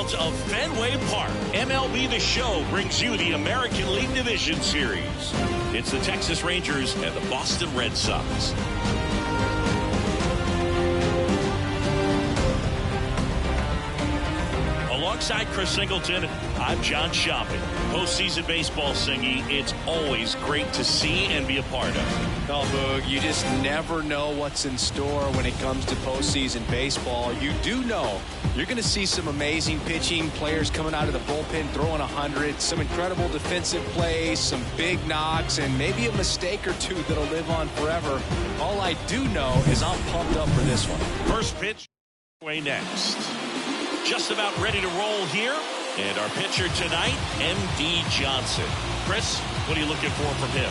grounds of Fenway Park. MLB The Show brings you the American League Division Series. It's the Texas Rangers and the Boston Red Sox. Alongside Chris Singleton, I'm John Shopping. Postseason baseball, Singy, it's always great to see and be a part of. Oh, Boog, you just never know what's in store when it comes to postseason baseball. You do know you're going to see some amazing pitching, players coming out of the bullpen throwing 100, some incredible defensive plays, some big knocks, and maybe a mistake or two that'll live on forever. All I do know is I'm pumped up for this one. First pitch, way next. Just about ready to roll here. And our pitcher tonight, M.D. Johnson. Chris, what are you looking for from him?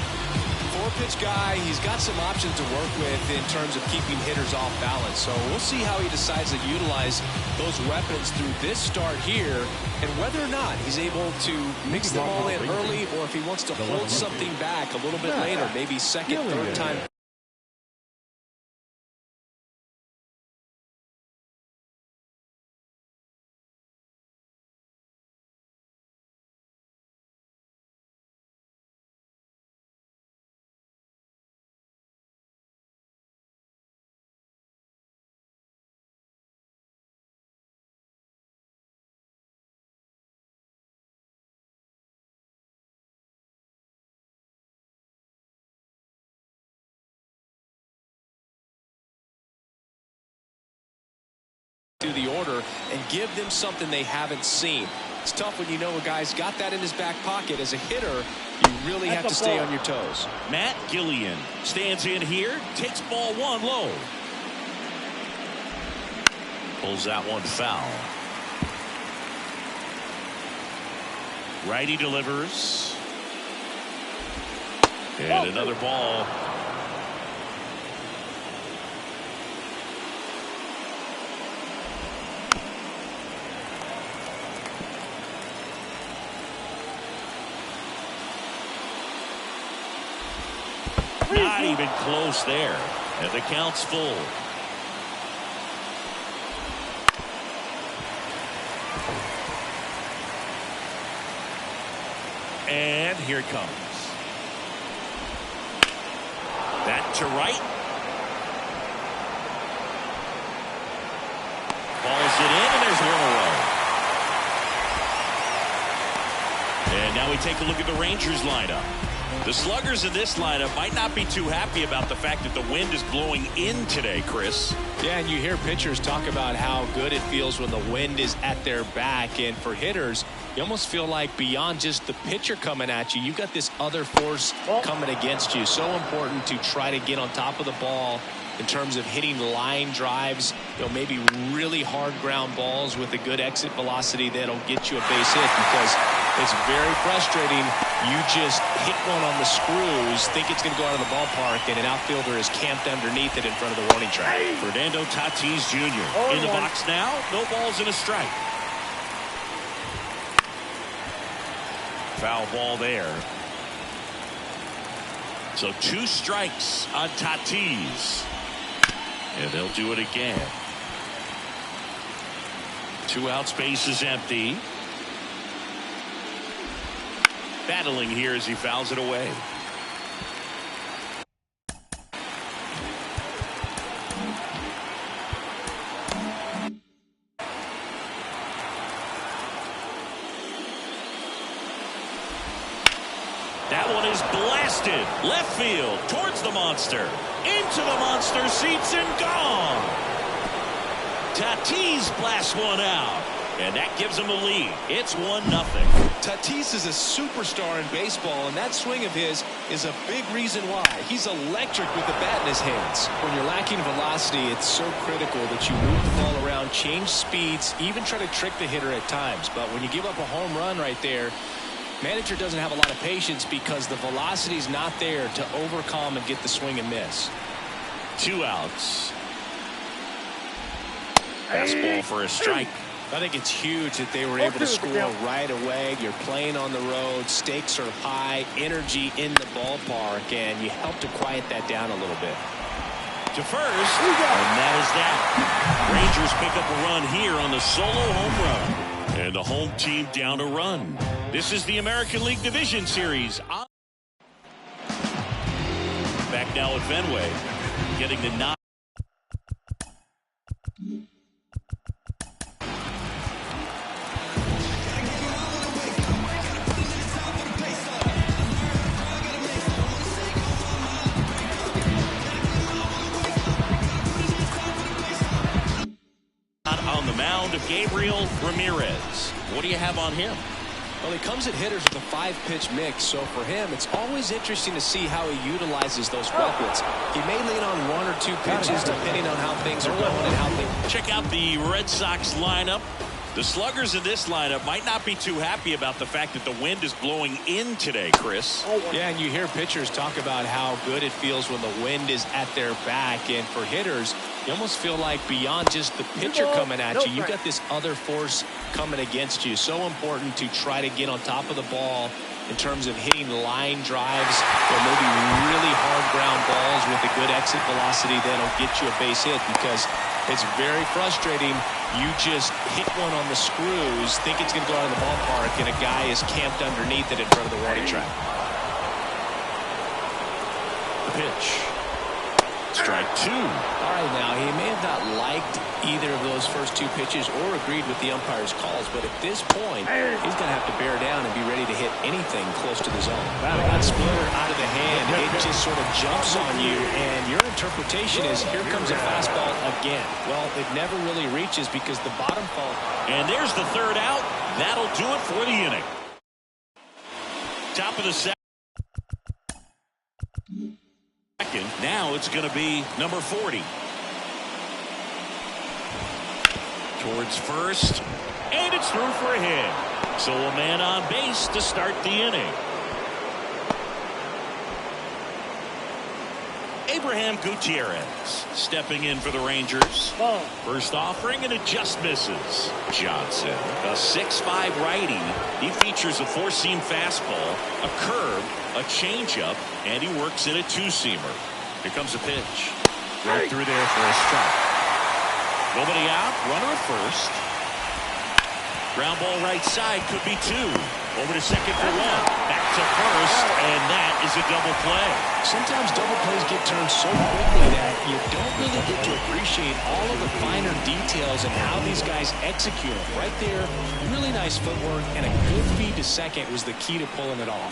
Four-pitch guy. He's got some options to work with in terms of keeping hitters off balance. So we'll see how he decides to utilize those weapons through this start here and whether or not he's able to mix them all in early or if he wants to hold something back a little bit later, maybe second, third time. To the order and give them something they haven't seen. It's tough when you know a guy's got that in his back pocket. As a hitter, you really have to stay on your toes. Matt Gillian stands in here, takes ball one low. Pulls that one foul. Righty delivers. And another ball. Not even close there. And the count's full. And here it comes. That to right. Balls it in, and there's one away. And now we take a look at the Rangers lineup. The sluggers in this lineup might not be too happy about the fact that the wind is blowing in today, Chris. Yeah, and you hear pitchers talk about how good it feels when the wind is at their back. And for hitters, you almost feel like beyond just the pitcher coming at you, you've got this other force coming against you. So important to try to get on top of the ball in terms of hitting line drives, maybe really hard ground balls with a good exit velocity that'll get you a base hit, because it's very frustrating. You just hit one on the screws, think it's going to go out of the ballpark, and an outfielder is camped underneath it in front of the warning track. Fernando Tatis Jr. in the box now. No balls and a strike. Foul ball there. So 2 strikes on Tatis. And they'll do it again. 2 outs, base is empty. Battling here as he fouls it away. That one is blasted left field towards the monster, into the monster seats and gone. Tatis blasts one out, and that gives him the lead. It's 1-0. Tatis is a superstar in baseball, and that swing of his is a big reason why. He's electric with the bat in his hands. When you're lacking velocity, it's so critical that you move the ball around, change speeds, even try to trick the hitter at times. But when you give up a home run right there, manager doesn't have a lot of patience because the velocity is not there to overcome and get the swing and miss. 2 outs. Fastball for a strike. I think it's huge that they were able to score right away. You're playing on the road. Stakes are high. Energy in the ballpark. And you help to quiet that down a little bit. To first. And that is down. Rangers pick up a run here on the solo home run. And the home team down a run. This is the American League Division Series. Back now at Fenway, getting the 9. On the mound of Gabriel Ramirez. What do you have on him? Well, he comes at hitters with a 5-pitch mix, so for him, it's always interesting to see how he utilizes those weapons. He may lean on 1 or 2 pitches depending on how things are going and how they... Check out the Red Sox lineup. The sluggers in this lineup might not be too happy about the fact that the wind is blowing in today, Chris. Yeah, and you hear pitchers talk about how good it feels when the wind is at their back, and for hitters, you almost feel like beyond just the pitcher coming at you, you've got this other force coming against you. So important to try to get on top of the ball in terms of hitting line drives or maybe really hard ground balls with a good exit velocity that'll get you a base hit, because it's very frustrating. You just hit one on the screws, think it's going to go out of the ballpark, and a guy is camped underneath it in front of the warning track. The pitch. Strike 2. All right, now, he may have not liked either of those first 2 pitches or agreed with the umpire's calls, but at this point, he's going to have to bear down and be ready to hit anything close to the zone. That splitter out of the hand, it just sort of jumps on you, and your interpretation is, here comes a fastball again. Well, it never really reaches because the bottom fall. And there's the 3rd out. That'll do it for the inning. Top of the 2nd. Now it's going to be number 40. Towards first, and it's through for a hit. So a man on base to start the inning. Abraham Gutierrez stepping in for the Rangers. First offering, and it just misses. Johnson, a 6'5" righty. He features a 4-seam fastball, a curve, a changeup, and he works in a 2-seamer. Here comes a pitch. Right through there for a strike. Nobody out, runner at first. Ground ball right side, could be 2. Over to second for 1. Back to first, and that is a double play. Sometimes double plays get turned so quickly that you don't really get to appreciate all of the finer details and how these guys execute it. Right there, really nice footwork, and a good feed to second was the key to pulling it off.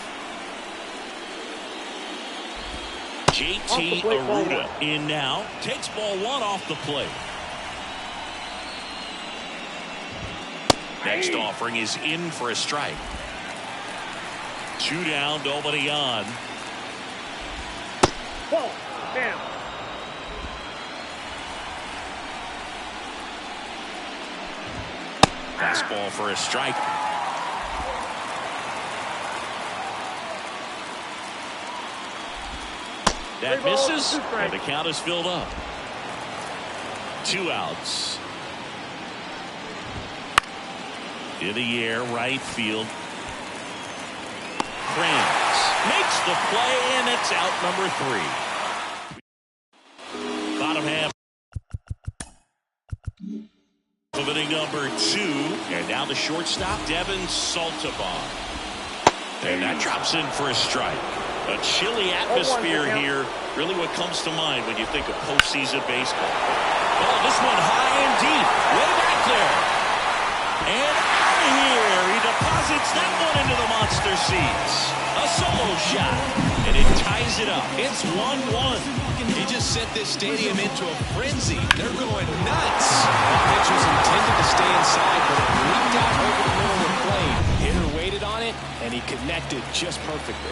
JT Arruda in now. Takes ball 1 off the plate. Next offering is in for a strike. 2 down, nobody on. Ball. Damn. Fastball for a strike. That misses, and the count is filled up. 2 outs. In the air, right field. Kranz makes the play, and it's out number 3. Bottom half of inning number 2. And now the shortstop, Devin Saltaban. And that drops in for a strike. A chilly atmosphere here. Really what comes to mind when you think of postseason baseball. Oh, this one high and deep. Way back there. And out of here. He deposits that one into the monster seats. A solo shot. And it ties it up. It's 1-1. He just sent this stadium into a frenzy. They're going nuts. The pitch was intended to stay inside, but it leaped out over the middle of the plate. Hitter waited on it, and he connected just perfectly.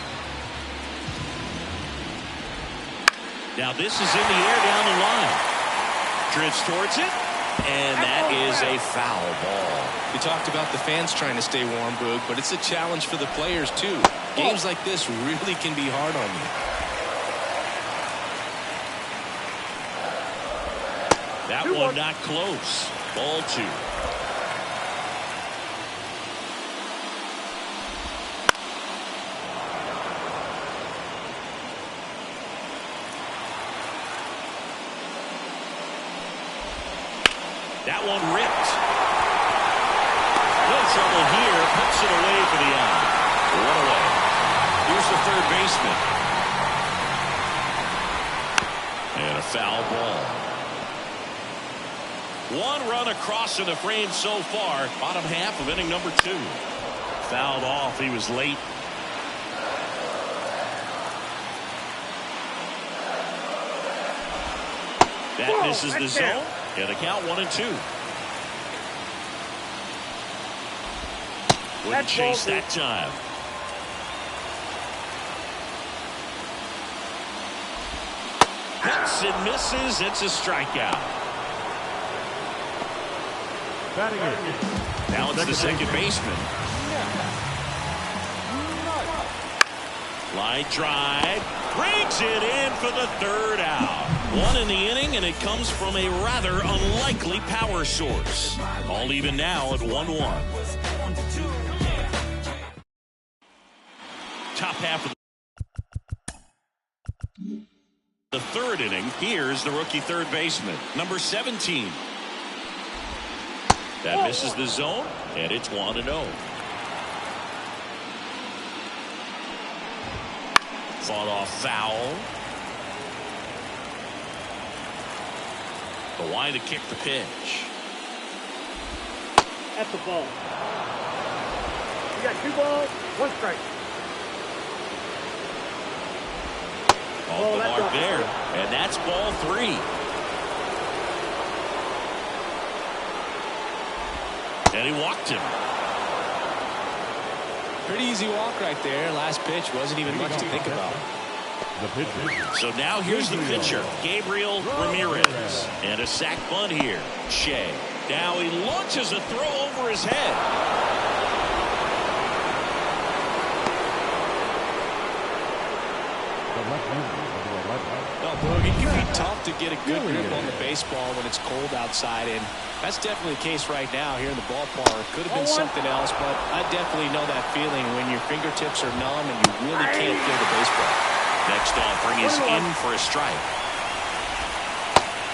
Now this is in the air down the line. Drifts towards it, and that is a foul ball. We talked about the fans trying to stay warm, Boog, but it's a challenge for the players, too. Games like this really can be hard on you. That one not close. Ball 2. That one ripped. Will trouble here. Puts it away for the out. One away. Here's the third baseman. And a foul ball. One run across in the frame so far. Bottom half of inning number 2. Fouled off. He was late. That misses the zone. And the count 1-2. Wouldn't chase that time. Hits and misses. It's a strikeout. Now it's the second baseman. Line drive. Brings it in for the third out. One in the inning, and it comes from a rather unlikely power source. All even now at 1-1. Top half of the third inning. Here's the rookie third baseman, number 17. That misses the zone, and it's 1-0. Fought off foul. The wide to kick the pitch. That's the ball. You got 2 balls, 1 strike. Off the mark there, and that's ball 3. And he walked him. Pretty easy walk right there. Last pitch wasn't even much to think about. So now here's the pitcher, Gabriel Ramirez. And a sac bunt here. Shea. Now he launches a throw over his head. Well, it can be tough to get a good grip on the baseball when it's cold outside, and that's definitely the case right now here in the ballpark. Could have been something else, but I definitely know that feeling when your fingertips are numb and you really can't feel the baseball. Next offering is in for a strike.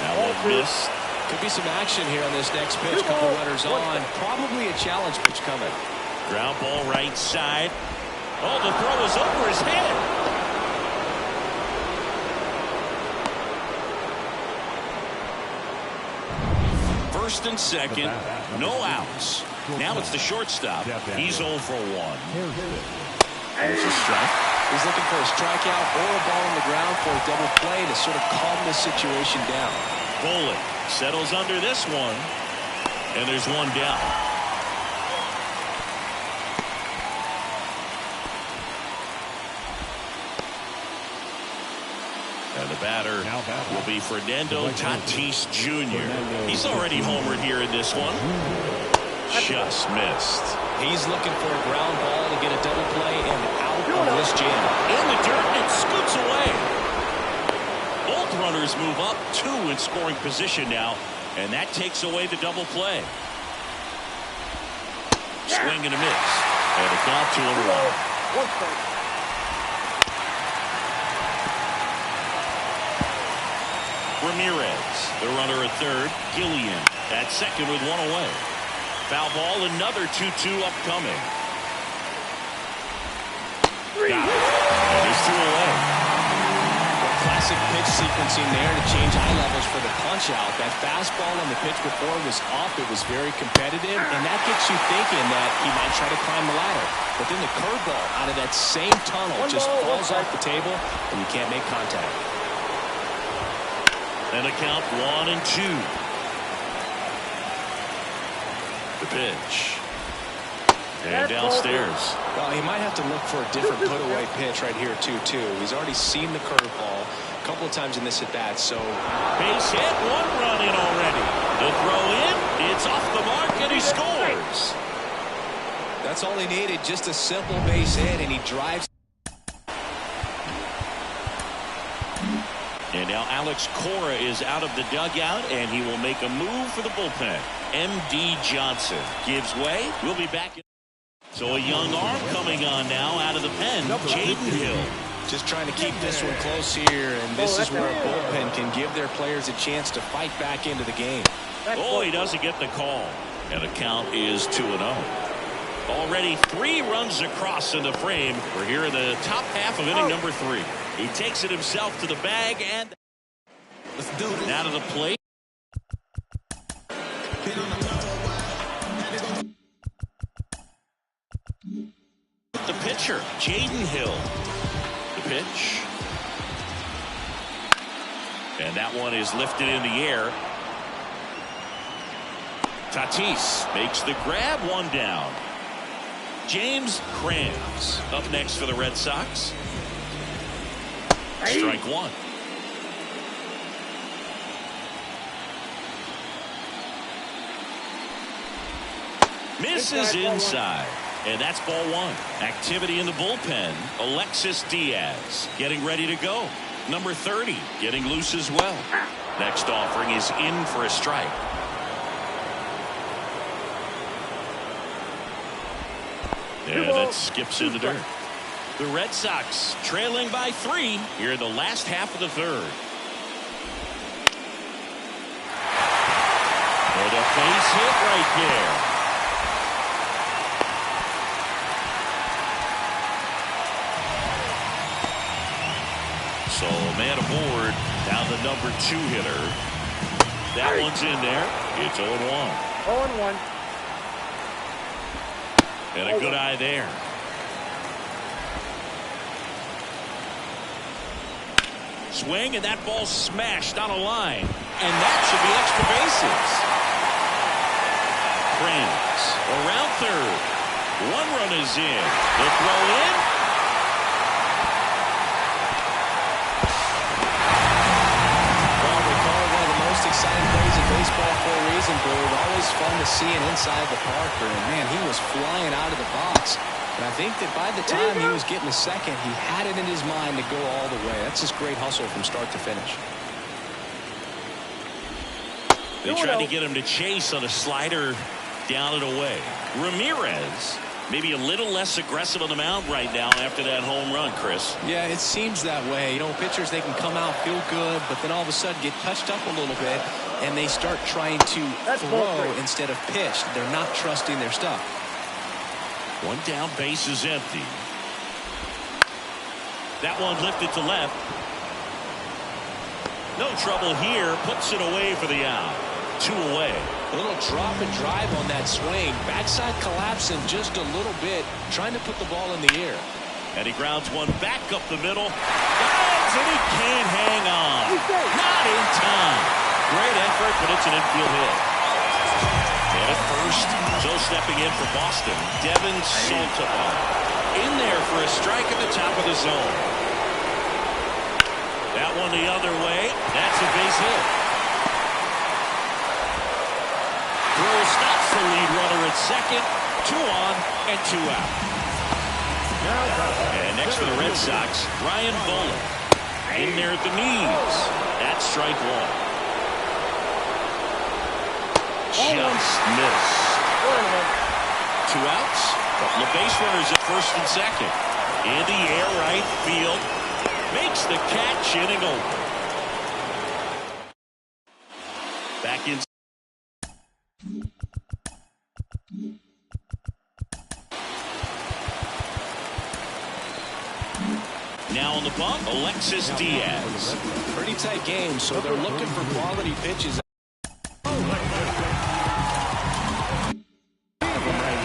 That one missed. Could be some action here on this next pitch. Couple runners on. Probably a challenge pitch coming. Ground ball right side. Oh, the throw is over his head. First and second, no outs. Now it's the shortstop. He's 0 for 1. There's a strike. He's looking for a strikeout or a ball on the ground for a double play to sort of calm this situation down. Bolin settles under this one, and there's one down. And the batter will be Fernando Tatis Jr. He's already homered here in this one. Just missed. He's looking for a ground ball to get a double play and out of this jam. In the dirt, and it scoots away. Both runners move up 2 in scoring position now, and that takes away the double play. Swing and a miss. And a count 2-1. Ramirez, the runner at third. Gillian at second with 1 away. Foul ball, another 2-2 upcoming. Got it. And he's 2 away. Classic pitch sequencing there to change eye levels for the punch out. That fastball on the pitch before was up. It was very competitive, and that gets you thinking that he might try to climb the ladder. But then the curveball out of that same tunnel just falls off the table, and you can't make contact. And a count 1-2. The pitch. And downstairs. Well, he might have to look for a different put-away pitch right here, 2-2. He's already seen the curveball a couple of times in this at-bat, so... Base hit, 1 run in already. The throw in, it's off the mark, and he scores. That's all he needed, just a simple base hit, and he drives... And now Alex Cora is out of the dugout, and he will make a move for the bullpen. M.D. Johnson gives way. We'll be back. So a young arm coming on now out of the pen, Jaden Hill. Just trying to keep this one close here, and this is where a bullpen can give their players a chance to fight back into the game. Oh, he doesn't get the call. And the count is 2-0. Already 3 runs across in the frame. We're here in the top half of inning number 3. He takes it himself to the bag and now to the plate. The pitcher, Jaden Hill. The pitch. And that one is lifted in the air. Tatis makes the grab, 1 down. James Krantz up next for the Red Sox. Strike 1. Misses inside. And that's ball 1. Activity in the bullpen. Alexis Diaz getting ready to go. Number 30 getting loose as well. Next offering is in for a strike. And that skips in the dirt. The Red Sox trailing by 3 here in the last half of the 3rd. And a base hit right there. So man aboard, now the number 2 hitter. That one's in there. It's 0-1. 0-1. And a good eye there. Swing, and that ball smashed on a line. And that should be extra bases. Krantz around 3rd. 1 run is in. The throw in. Exciting plays in baseball for a reason, Boo. Always fun to see it inside the Parker. And man, he was flying out of the box. And I think that by the time he was getting a second, he had it in his mind to go all the way. That's just great hustle from start to finish. They tried to get him to chase on a slider down and away. Ramirez maybe a little less aggressive on the mound right now after that home run, Chris. Yeah, it seems that way. You know, pitchers, they can come out, feel good, but then all of a sudden get touched up a little bit, and they start trying to throw instead of pitch. They're not trusting their stuff. 1 down, base is empty. That one lifted to left. No trouble here. Puts it away for the out. 2 away. A little drop and drive on that swing. Backside collapsing just a little bit, trying to put the ball in the air. And he grounds one back up the middle. Dives, and he can't hang on. Not in time. Great effort, but it's an infield hit. And at first, so stepping in for Boston, Devin Sandoval. In there for a strike at the top of the zone. That one the other way. That's a base hit. Throw stops the lead runner at second. 2 on and 2 out. And next for the Red Sox, Ryan Bolin. In there at the knees. That's strike 1. Just missed. 2 outs. Couple of base runners at first and second. In the air, right field. Makes the catch, inning over. Back in. Now on the bump, Alexis Diaz. Pretty tight game, so they're looking for quality pitches. Right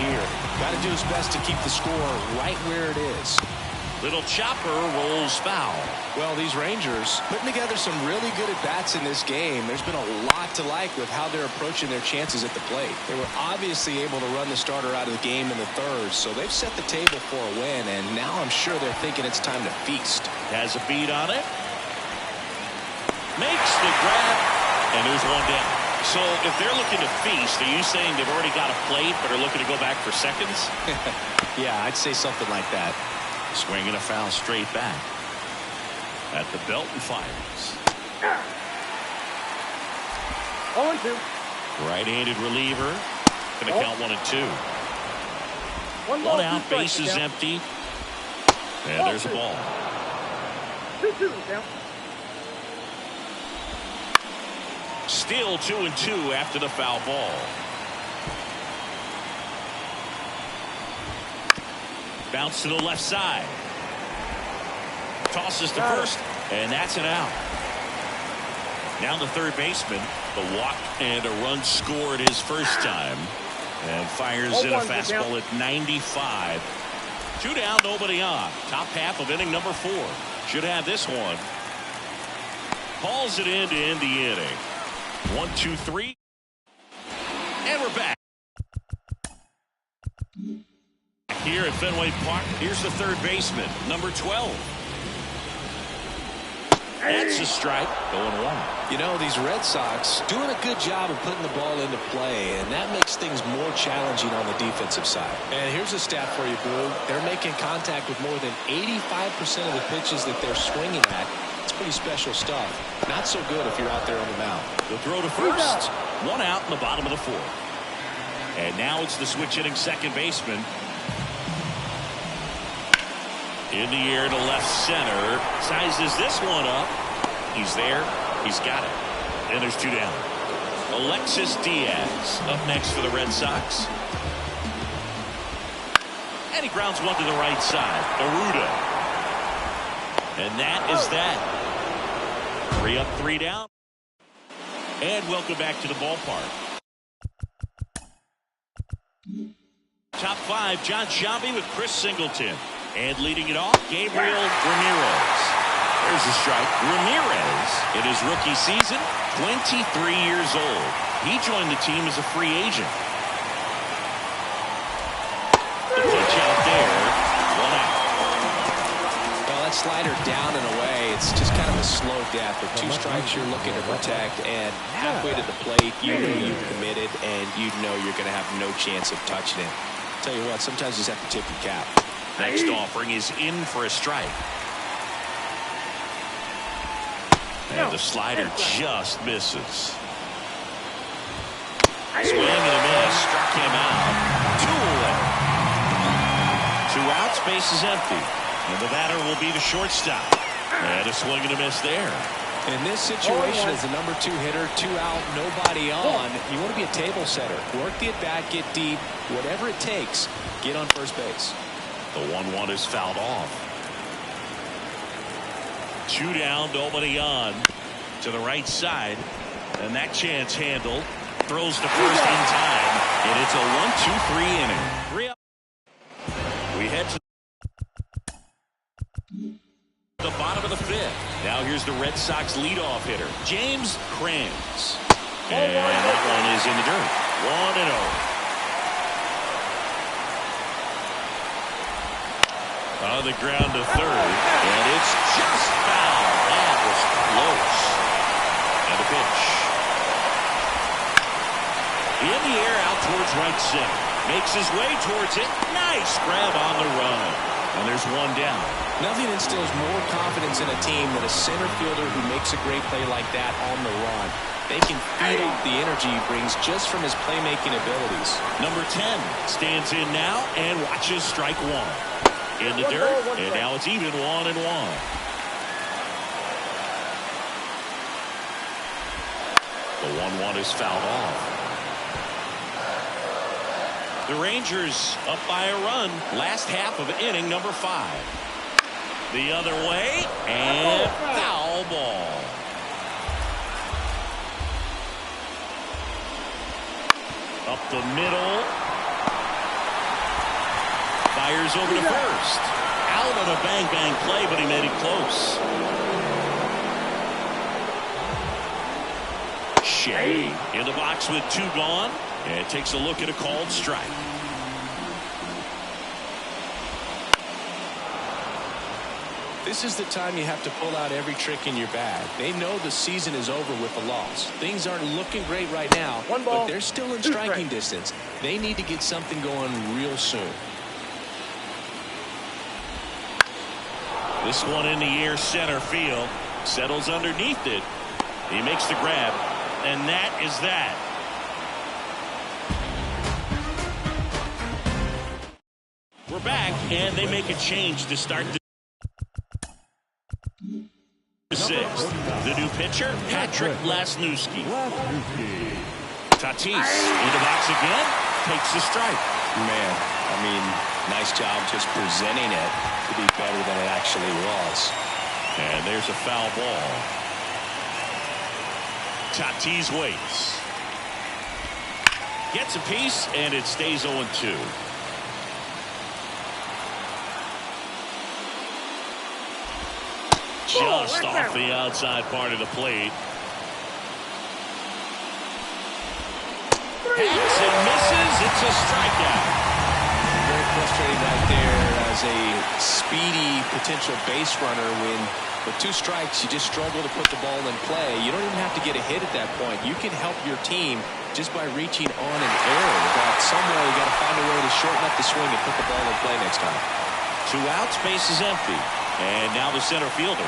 here. Got to do his best to keep the score right where it is. Little chopper rolls foul. Well, these Rangers putting together some really good at-bats in this game. There's been a lot to like with how they're approaching their chances at the plate. They were obviously able to run the starter out of the game in the 3rd, so they've set the table for a win, and now I'm sure they're thinking it's time to feast. Has a beat on it. Makes the grab, and there's 1 down. So if they're looking to feast, are you saying they've already got a plate but are looking to go back for seconds? Yeah, I'd say something like that. Swinging a foul straight back. At the belt and fires. 0-2. Right-handed reliever. Going to count 1 and 2. 1 out, base is empty. And there's a ball. 2-2 down. Still 2 and 2 after the foul ball. Bounce to the left side. Tosses to first, and that's an out. Now the third baseman, the walk and a run scored his first time, and fires in a fastball at 95. 2 down, nobody on. Top half of inning number 4. Should have this one. Calls it in to end the inning. 1, 2, 3. And we're back. Here at Fenway Park, here's the third baseman, number 12. That's a strike. Going 1. You know, these Red Sox doing a good job of putting the ball into play, and that makes things more challenging on the defensive side. And here's a stat for you, Blue. They're making contact with more than 85% of the pitches that they're swinging at. It's pretty special stuff. Not so good if you're out there on the mound. The throw to first. 1 out in the bottom of the 4th. And now it's the switch hitting second baseman. In the air to left center. Sizes this one up. He's there. He's got it. And there's 2 down. Alexis Diaz up next for the Red Sox. And he grounds one to the right side. Aruda. And that is that. 3 up, 3 down. And welcome back to the ballpark. Top 5, John Sciambi with Chris Singleton. And leading it off, Gabriel Ramirez. There's a strike. Ramirez, in his rookie season, 23 years old. He joined the team as a free agent. The pitch out there, 1 out. Well, that slider down and away, it's just kind of a slow death. With 2 strikes you're looking to protect, and halfway to the plate, you know you've committed, and you know you're going to have no chance of touching it. Tell you what, sometimes you just have to tip your cap. Next offering is in for a strike. And the slider just misses. Swing and a miss. Struck him out. 2 away. 2 outs. Base is empty. And the batter will be the shortstop. And a swing and a miss there. In this situation, as the number 2 hitter, 2 out, nobody on, you want to be a table setter. Work the at-bat, get deep, whatever it takes, get on first base. The 1-1 is fouled off. 2 down, nobody on. To the right side. And that chance handled. Throws to first in time. And it's a 1-2-3 inning. 3 up. We head to the bottom of the 5th. Now here's the Red Sox leadoff hitter, James Krantz. And that one is in the dirt. 1-0. On the ground to third, and it's just foul. That was close. And a pitch. In the air, out towards right center. Makes his way towards it. Nice grab on the run. And there's 1 down. Nothing instills more confidence in a team than a center fielder who makes a great play like that on the run. They can feed off the energy he brings just from his playmaking abilities. Number 10 stands in now and watches strike 1. In the dirt, and now it's even 1-1. The 1-1 is fouled off. The Rangers up by a run. Last half of inning number 5. The other way, and foul ball. Up the middle. Fires over to first. Out on a bang-bang play, but he made it close. Shea in the box with 2 gone. And takes a look at a called strike. This is the time you have to pull out every trick in your bag. They know the season is over with the loss. Things aren't looking great right now, but they're still in striking distance. They need to get something going real soon. This one in the air, center field. Settles underneath it. He makes the grab, and that is that. We're back, and they make a change to start the 6th. The new pitcher, Patrick Lasnewski. Tatis in the box again, takes the strike. Man, I mean, nice job just presenting it to be better than it actually was. And there's a foul ball. Tatis waits. Gets a piece, and it stays 0-2. Just off the outside part of the plate. Hits and misses. It's a strikeout. Very frustrating right there as a speedy potential base runner when with 2 strikes you just struggle to put the ball in play. You don't even have to get a hit at that point. You can help your team just by reaching on an error. But somewhere you got to find a way to shorten up the swing and put the ball in play next time. 2 outs, base is empty. And now the center fielder.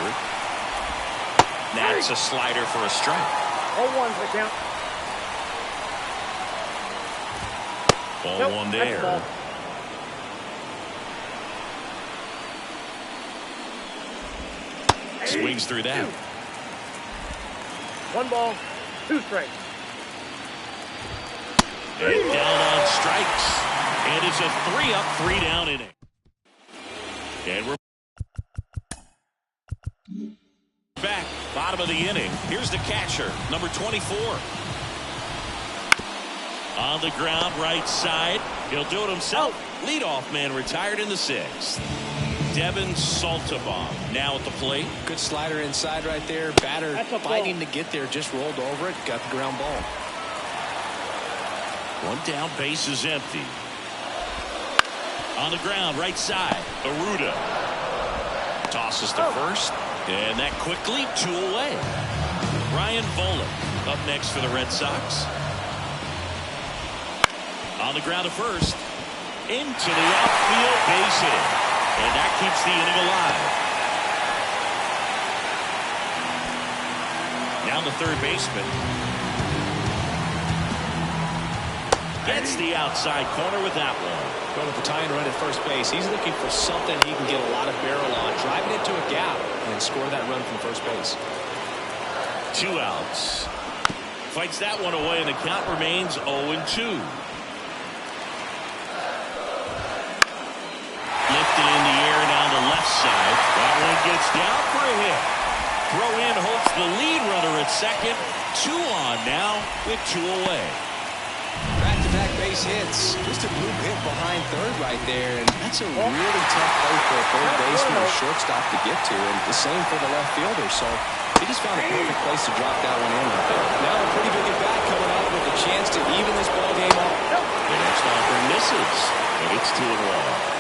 That's a slider for a strike. 0-1's the count. Ball 1 there. Swings through that. 1 ball, 2 strikes. And down on strikes. And it's a 3-up, 3-down inning. And we're back, bottom of the inning. Here's the catcher, number 24. On the ground, right side. He'll do it himself. Leadoff man retired in the 6th. Devin Saltabaum now at the plate. Good slider inside right there. Batter fighting to get there, just rolled over it, got the ground ball. 1 down, base is empty. On the ground, right side, Aruda. Tosses to first, and that quickly 2 away. Ryan Volek up next for the Red Sox. On the ground to first, into the outfield, base hit. And that keeps the inning alive. Now the third baseman. Gets the outside corner with that one. Going with the tying run at first base. He's looking for something he can get a lot of barrel on. Driving into a gap and score that run from first base. 2 outs. Fights that one away, and the count remains 0-2. Lifted in the air down the left side. That one gets down for a hit. Throw in holds the lead runner at second. 2 on now with 2 away. Back-to-back base hits. Just a blue hit behind third right there. And that's a really tough play for a third baseman or shortstop to get to. And the same for the left fielder. So he just found a perfect place to drop that one in right there. Now a pretty big at bat coming out with a chance to even this ball game up. The next offering misses. And it's 2-1.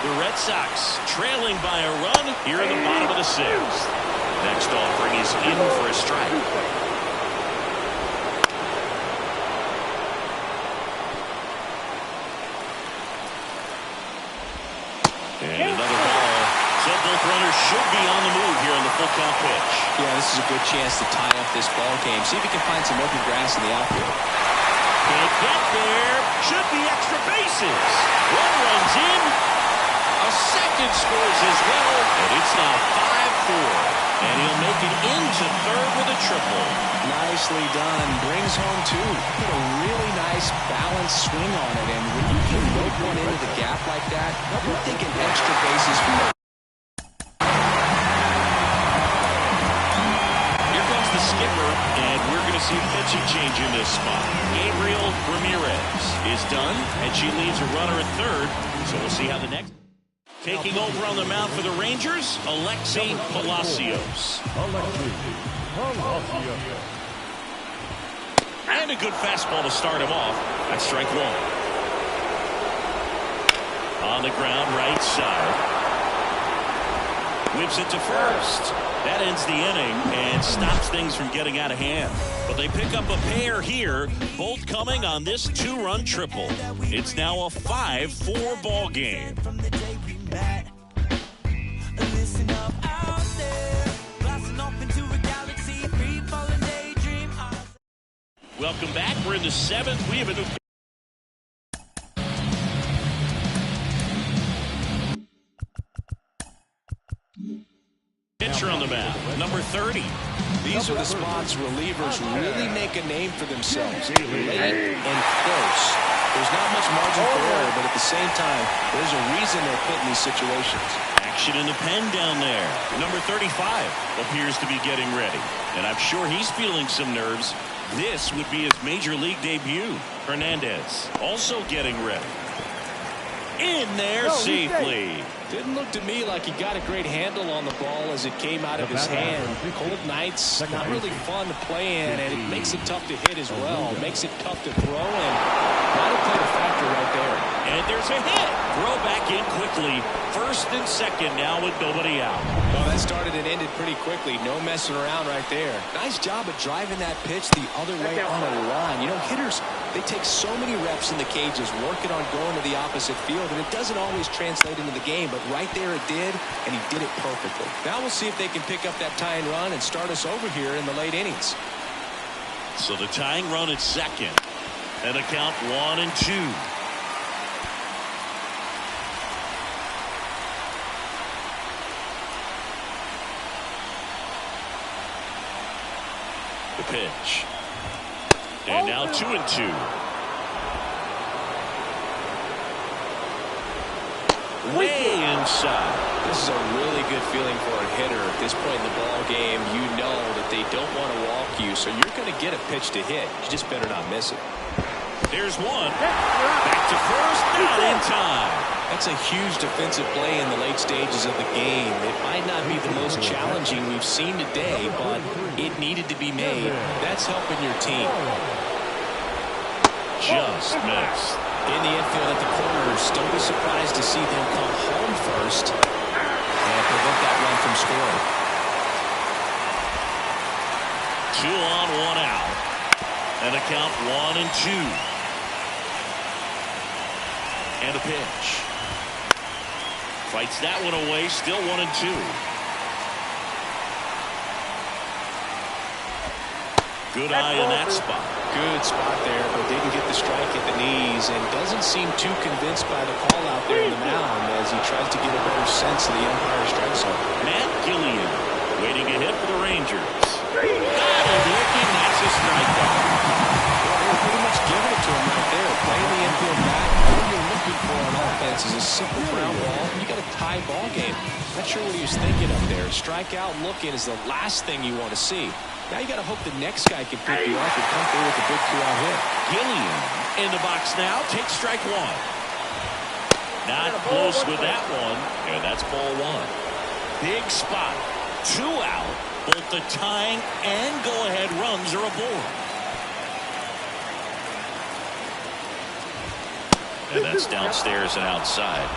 The Red Sox trailing by a run here in the bottom of the 6th. Next offering is in for a strike. And another ball. So both runners should be on the move here on the full count pitch. Yeah, this is a good chance to tie up this ball game. See if he can find some open grass in the outfield. Can't get there. Should be extra bases. 1 runs in. A second scores as well, and it's now 5-4. And he'll make it into third with a triple. Nicely done. Brings home 2. Put a really nice balanced swing on it, and when you can rope one into the gap like that, you're thinking extra bases from the... Here comes the skipper, and we're going to see pitching change in this spot. Gabriel Ramirez is done, and she leaves a runner at third, so we'll see how the next... Taking over on the mound for the Rangers, Alexi Palacios. And a good fastball to start him off. That's strike 1. On the ground, right side. Whips it to first. That ends the inning and stops things from getting out of hand. But they pick up a pair here, both coming on this 2-run triple. It's now a 5-4 ball game. Welcome back. We're in the 7th. We have a new pitcher on the mound, number 30. These are the spots relievers really make a name for themselves. Late and close. There's not much margin for error, but if same time, there's a reason they're put in these situations. Action in the pen down there. Number 35 appears to be getting ready. And I'm sure he's feeling some nerves. This would be his major league debut. Hernandez also getting ready. In there safely. Didn't look to me like he got a great handle on the ball as it came out of his hand. Cold nights, not really fun to play in, and it makes it tough to hit as well. It makes it tough to throw, and that'll play a factor right there. And there's a hit. Throw back in quickly. First and second now with nobody out. Well, that started and ended pretty quickly. No messing around right there. Nice job of driving that pitch the other way on a line. You know, hitters, they take so many reps in the cages working on going to the opposite field, and it doesn't always translate into the game, but right there it did, and he did it perfectly. Now we'll see if they can pick up that tying run and start us over here in the late innings. So the tying run at second, and a count 1-2. The pitch. And now 2-2. Way inside. This is a really good feeling for a hitter at this point in the ball game. You know that they don't want to walk you, so you're going to get a pitch to hit. You just better not miss it. There's one. Back to first, not in time. That's a huge defensive play in the late stages of the game. It might not be the most challenging we've seen today, but it needed to be made. That's helping your team. Just missed. In the infield at the corners, don't be surprised to see them come home first and prevent that run from scoring. 2 on, 1 out. And a count 1-2. And a pitch. Fights that one away, still 1-2. Good eye in that spot. Good spot there, but didn't get the strike at the knees and doesn't seem too convinced by the call out there in the mound as he tries to get a better sense of the umpire's strike zone. Matt Gillian waiting a hit for the Rangers. Got him looking, that's a strikeout. Well, they're pretty much giving it to him right there. Playing the infield back. All you're looking for on offense is a simple ground ball. You got a tie ball game. Not sure what he was thinking up there. Strikeout looking is the last thing you want to see. Now you got to hope the next guy can pick you up and come through with a big 2-out hit. Gillian in the box now. Takes strike one. Not close with that one. And that's ball one. Big spot. 2 out. Both the tying and go-ahead runs are aboard. And that's downstairs and outside.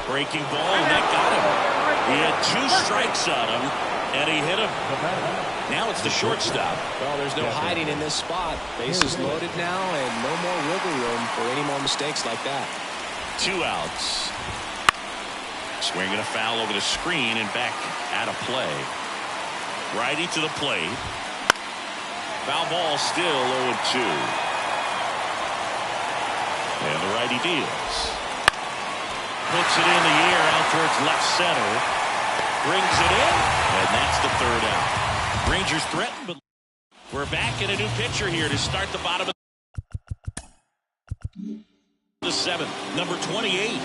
Breaking ball, and that got him. He had 2 strikes on him, and he hit him. Now it's the shortstop. Well, there's no hiding in this spot. Bases loaded now, and no more wiggle room for any more mistakes like that. 2 outs. Swinging a foul over the screen and back out of play. Righty to the plate. Foul ball still 0-2. And the righty deals. Puts it in the air out towards left center. Brings it in. And that's the 3rd out. Rangers threaten, but we're back in a new pitcher here to start the bottom of the 7th. Number 28.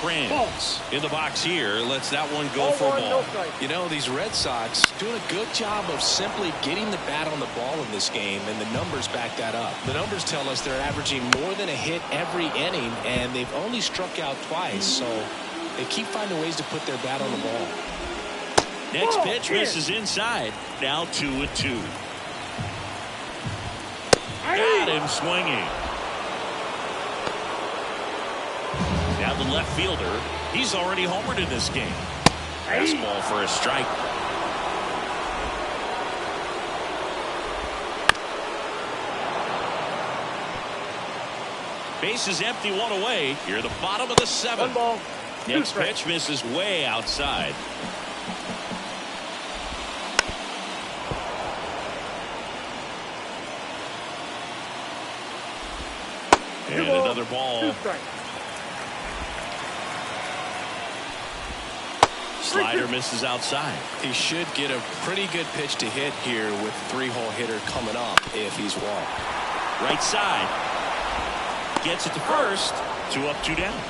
Kranz in the box here. Lets that one go for a ball. You know, these Red Sox doing a good job of simply getting the bat on the ball in this game, and the numbers back that up. The numbers tell us they're averaging more than a hit every inning, and they've only struck out twice, so they keep finding ways to put their bat on the ball. Next pitch misses inside. Now 2-2. Got him swinging. Now the left fielder, he's already homered in this game. Fastball for a strike. Base is empty, 1 away. Here, the bottom of the 7th. Next pitch misses way outside. And another ball. Slider misses outside. He should get a pretty good pitch to hit here with 3-hole hitter coming up if he's walked. Right side. Gets it to first. 2 up, 2 down.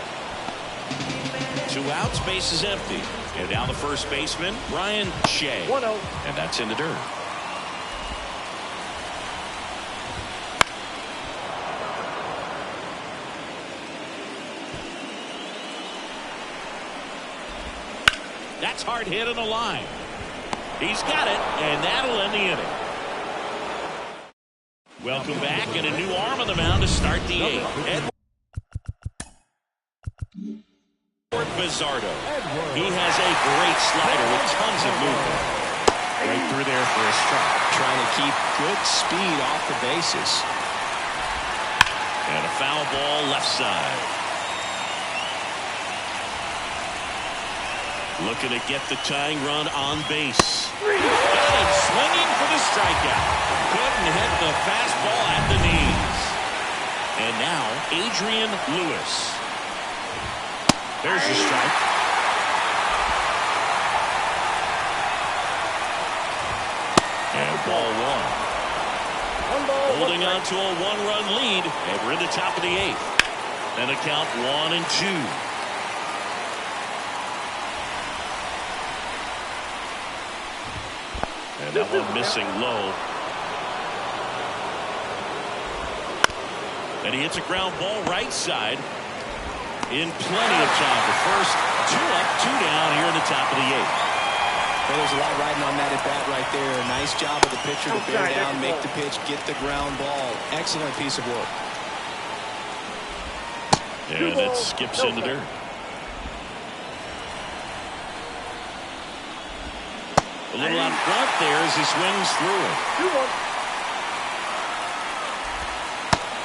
2 outs, base is empty. And now the first baseman, Ryan Shea. 1-0. And that's in the dirt. That's hard hit on the line. He's got it, and that'll end the inning. Welcome back, and a new arm on the mound to start the 8th. Bizardo. He has a great slider with tons of movement. Right through there for a strike. Trying to keep good speed off the bases. And a foul ball left side. Looking to get the tying run on base. And swinging for the strikeout. Couldn't hit the fastball at the knees. And now Adrian Lewis. There's your strike. And ball 1. 1 ball. Holding on to a 1-run lead. And we're in the top of the 8th. And a count 1-2. And that one missing low. And he hits a ground ball right side. In plenty of time for first. 2 up, 2 down here in the top of the 8th. Well, there's a lot riding on that at bat right there. Nice job of the pitcher to bear down, make the pitch, get the ground ball. Excellent piece of work. And it skips in the dirt. A little out front there as he swings through it. 2-1.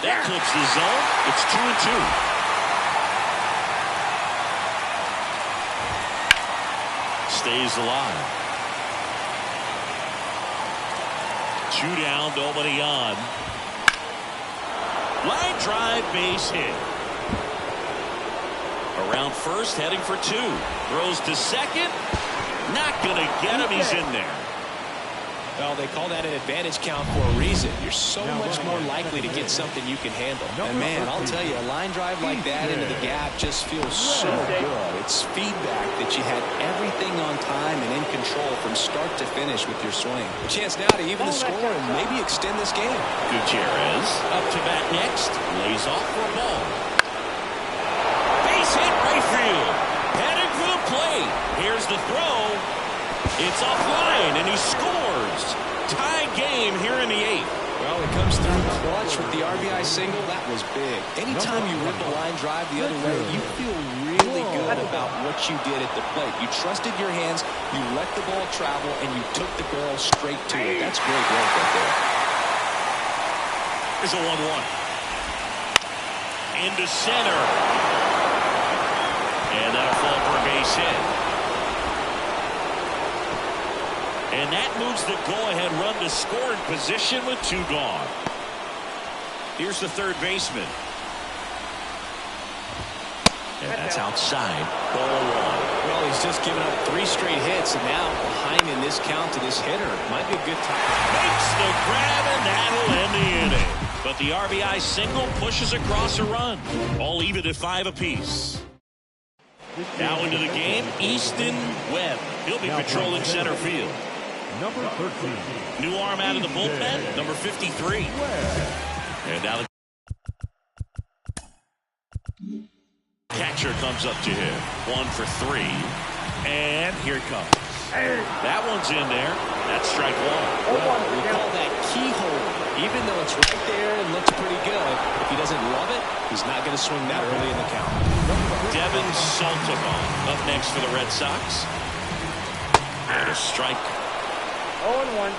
That clips the zone. It's 2-2. Stays alive. 2 down, nobody on. Line drive, base hit. Around first, heading for 2. Throws to second. Not going to get him. He's in there. Well, they call that an advantage count for a reason. You're so much more likely to get something you can handle. And man, I'll tell you, a line drive like that into the gap just feels so good. It's feedback that you had everything on time and in control from start to finish with your swing. A chance now to even the score and maybe extend this game. Gutierrez up to bat next. Lays off for a ball. Base hit right field. Heading for the plate. Here's the throw. It's offline, and he scores. Tie game here in the 8th. Well, it comes through clutch with the RBI single. That was big. Anytime you rip a line drive the other way, you feel really good about what you did at the plate. You trusted your hands, you let the ball travel, and you took the barrel straight to it. That's great work right there. Here's a 1-1. Into center. And that'll fall for a base hit. And that moves the go-ahead run to scoring position with 2 gone. Here's the third baseman. And that's outside. Ball 1. Well, he's just given up 3 straight hits, and now behind in this count to this hitter. Might be a good time. Makes the grab, and that'll end the inning. But the RBI single pushes across a run. All even at 5 apiece. Now into the game, Easton Webb. He'll be patrolling center field. Number 13. New arm out of the bullpen, number 53. And now the catcher comes up to him. 1 for 3. And here it comes. That one's in there. That's strike 1. Well, we call that keyhole. Even though it's right there and looks pretty good, if he doesn't love it, he's not going to swing that early in the count. Devin Saltimon up next for the Red Sox. And a strike. 0-1.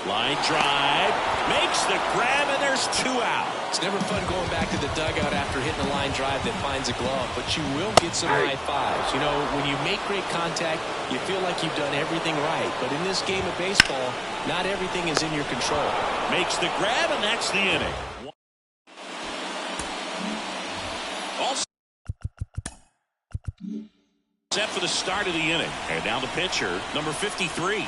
Line drive. Makes the grab, and there's 2 out. It's never fun going back to the dugout after hitting a line drive that finds a glove, but you will get some high fives. You know, when you make great contact, you feel like you've done everything right. But in this game of baseball, not everything is in your control. Makes the grab, and that's the inning. Also set for the start of the inning. And now the pitcher, number 53.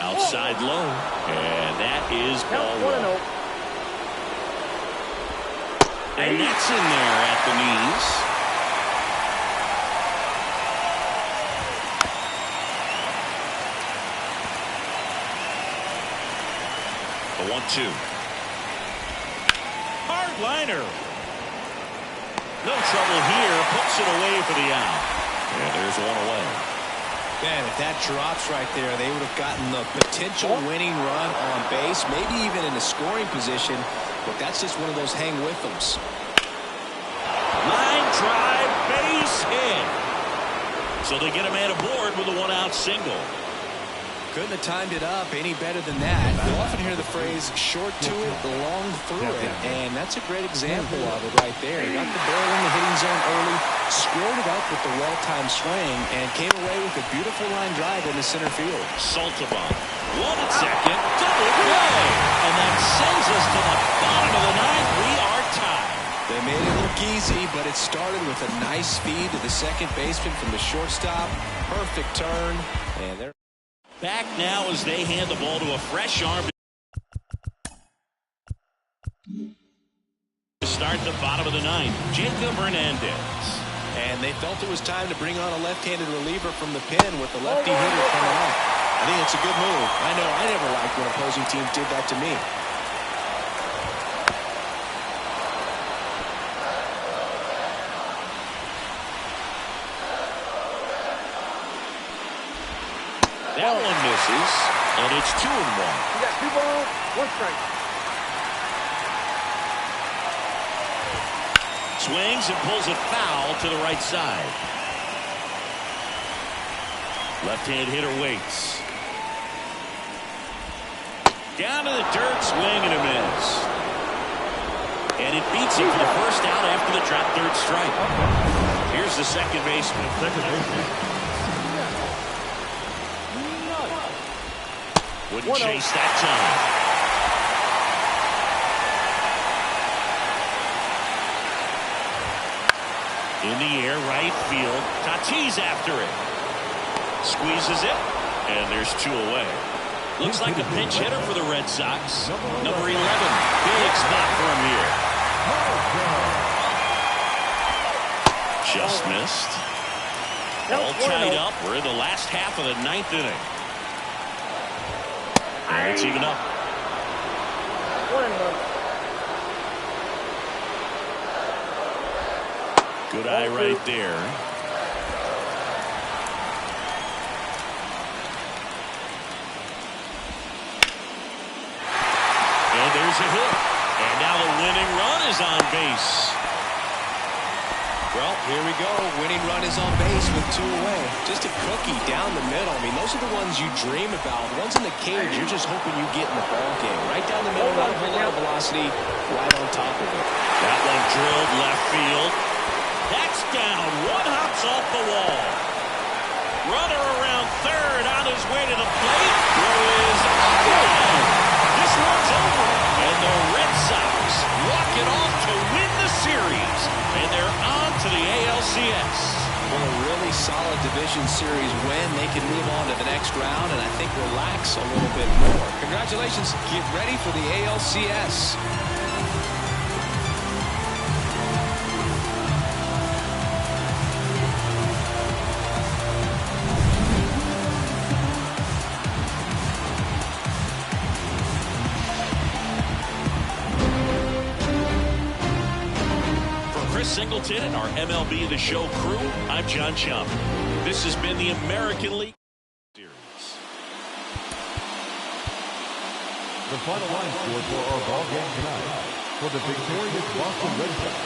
Outside low. And that is ball one. And that's in there at the knees. The 1-2. Hard liner. No trouble here. Puts it away for the out. And there's one away. Man, if that drops right there, they would have gotten the potential winning run on base, maybe even in a scoring position. But that's just one of those hang with them's. Line drive, base hit. So they get a man aboard with a one-out single. Couldn't have timed it up any better than that. You often hear the phrase short to it, long through it, and that's a great example of it right there. He got the ball in the hitting zone early, squared it up with the well-timed swing, and came away with a beautiful line drive into center field. Saltabon, 1 at second, double play, and that sends us to the bottom of the ninth. We are tied. They made it look easy, but it started with a nice speed to the second baseman from the shortstop. Perfect turn, and they're back now as they hand the ball to a fresh arm to start the bottom of the ninth. Jacob Hernandez. And they felt it was time to bring on a left-handed reliever from the pen with the lefty hitter coming up. I think it's a good move. I know I never liked when opposing teams did that to me. That one misses, and it's 2-1. You got 2 balls, 1 strike. Swings and pulls it foul to the right side. Left-hand hitter waits. Down to the dirt, swing and a miss. And it beats him for the first out after the drop third strike. Here's the second baseman. Wouldn't chase that time. In the air, right field. Tatis after it. Squeezes it, and there's 2 away. Looks like a pinch hitter for the Red Sox. Number 11. Big spot for him here. Just missed. All tied up. We're in the last half of the ninth inning. And it's even up. 1-1. Good eye right there. And there's a hit. And now the winning run is on base. Well, here we go. Winning run is on base with 2 away. Just a cookie down the middle. I mean, those are the ones you dream about. The ones in the cage, you're just hoping you get in the ball game. Right down the middle, not a whole lot of velocity, right on top of it. That one drilled left field. That's down. One hops off the wall. Runner around third on his way to the plate. Throw is gone. This one's over. And the Red Sox walk it off to win the series. And they're on to the ALCS. Well, a really solid division series win. They can move on to the next round and I think relax a little bit more. Congratulations. Get ready for the ALCS. Singleton and our MLB The Show crew, I'm John Chum. This has been the American League Series. The final line score for our ball game tonight. For the victorious Boston Red Sox,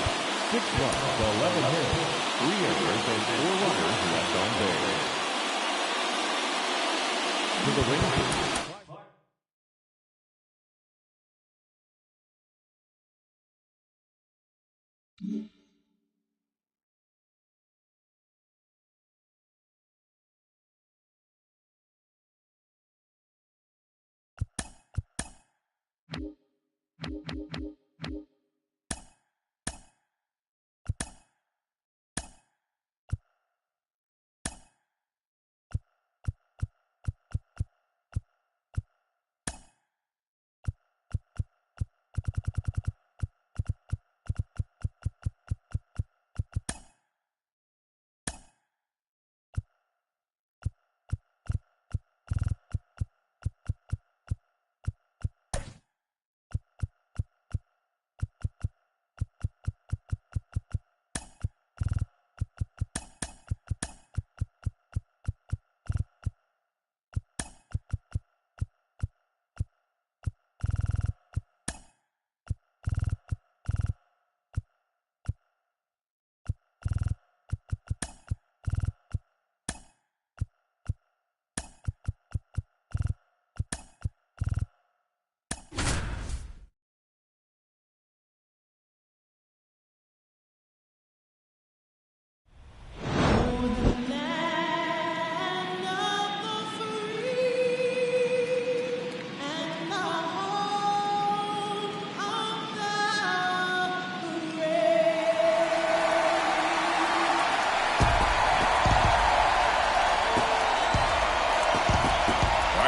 6 runs, 11 hits, 3 errors, and 4 runners left on base. To the Rangers,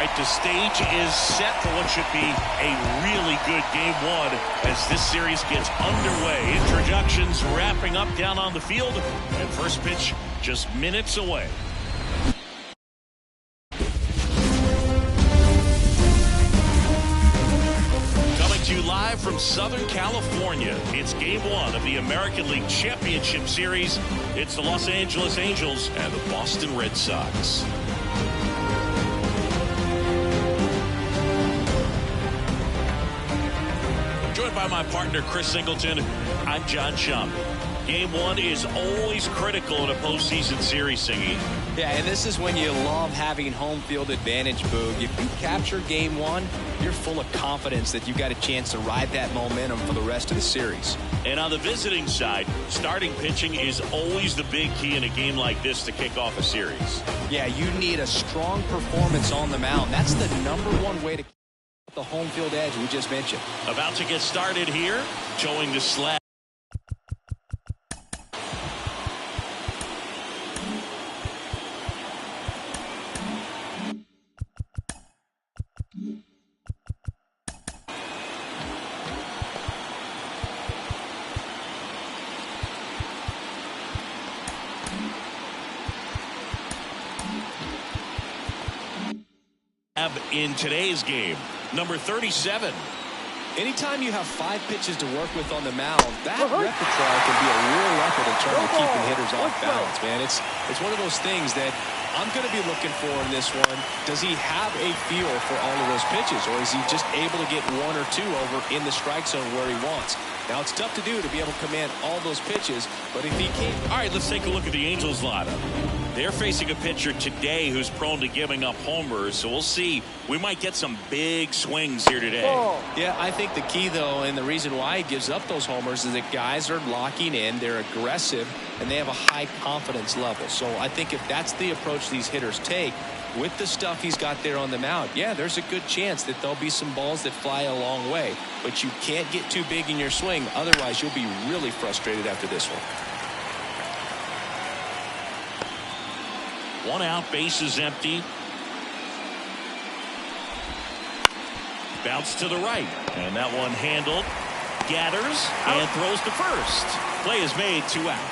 right, the stage is set for what should be a really good game one as this series gets underway. Introductions wrapping up down on the field, and first pitch just minutes away. Coming to you live from Southern California, it's game one of the American League Championship Series. It's the Los Angeles Angels and the Boston Red Sox. Joined by my partner, Chris Singleton, I'm John Shump. Game one is always critical in a postseason series, Singy. Yeah, and this is when you love having home field advantage, Boog. If you capture game one, you're full of confidence that you've got a chance to ride that momentum for the rest of the series. And on the visiting side, starting pitching is always the big key in a game like this to kick off a series. Yeah, you need a strong performance on the mound. That's the #1 way to the home field edge we just mentioned. About to get started here, showing the slab. In today's game, number 37. Anytime you have 5 pitches to work with on the mound, that repertoire can be a real weapon in terms of keeping hitters off balance, man. It's one of those things that I'm going to be looking for in this one. Does he have a feel for all of those pitches, or is he just able to get 1 or 2 over in the strike zone where he wants? Now, it's tough to do to be able to command all those pitches, but if he can... All right, let's take a look at the Angels lineup. They're facing a pitcher today who's prone to giving up homers, so we'll see. We might get some big swings here today. Yeah, I think the key, though, and the reason why he gives up those homers is that guys are locking in, they're aggressive, and they have a high confidence level. So I think if that's the approach these hitters take, with the stuff he's got there on the mound, yeah, there's a good chance that there'll be some balls that fly a long way. But you can't get too big in your swing, otherwise you'll be really frustrated after this one. 1 out, bases empty. Bounce to the right, and that one handled. Gathers and throws to first. Play is made, 2 out.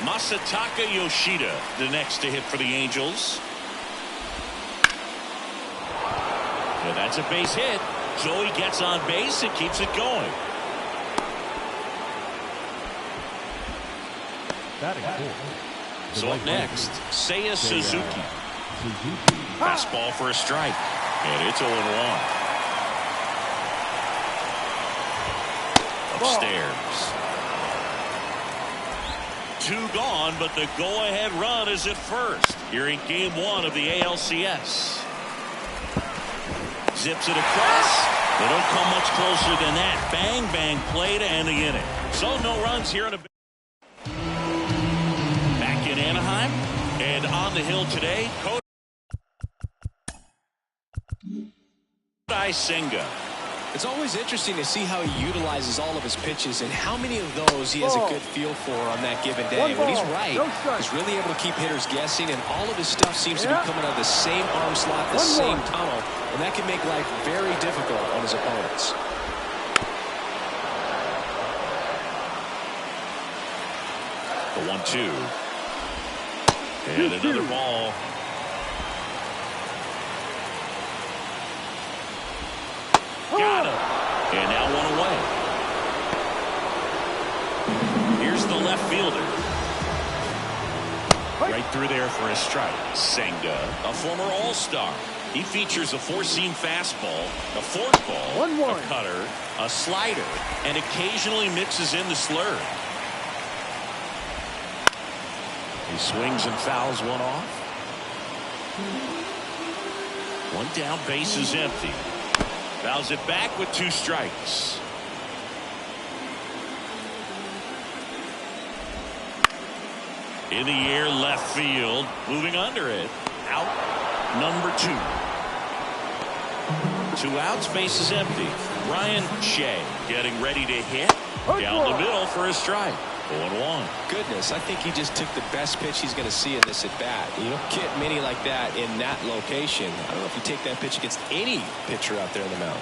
Masataka Yoshida, the next to hit for the Angels. And that's a base hit. Joey gets on base and keeps it going. Batting fourth. So up next, Seiya Suzuki. Fastball for a strike. And it's 0-1. Upstairs. 2 gone, but the go-ahead run is at first here in game 1 of the ALCS. Zips it across. They don't come much closer than that. Bang, bang play to end the inning. So no runs here in a... Back in Anaheim. And on the hill today, Kodai Senga. It's always interesting to see how he utilizes all of his pitches and how many of those he has a good feel for on that given day. When he's right, he's really able to keep hitters guessing, and all of his stuff seems to be coming out of the same arm slot, the same tunnel, and that can make life very difficult on his opponents. The 1-2. And another ball. Got him. And now 1 away. Here's the left fielder. Right through there for a strike. Senga, a former All-Star. He features a 4-seam fastball, a forkball, a cutter, a slider, and occasionally mixes in the slurve. He swings and fouls one off. 1 down, base is empty. Fouls it back with 2 strikes. In the air, left field, moving under it. Out, number 2. 2 outs, base is empty. Ryan Shea getting ready to hit. Down the middle for a strike. 0-1. Goodness, I think he just took the best pitch he's going to see in this at-bat. You don't get many like that in that location. I don't know if you take that pitch against any pitcher out there in the mound.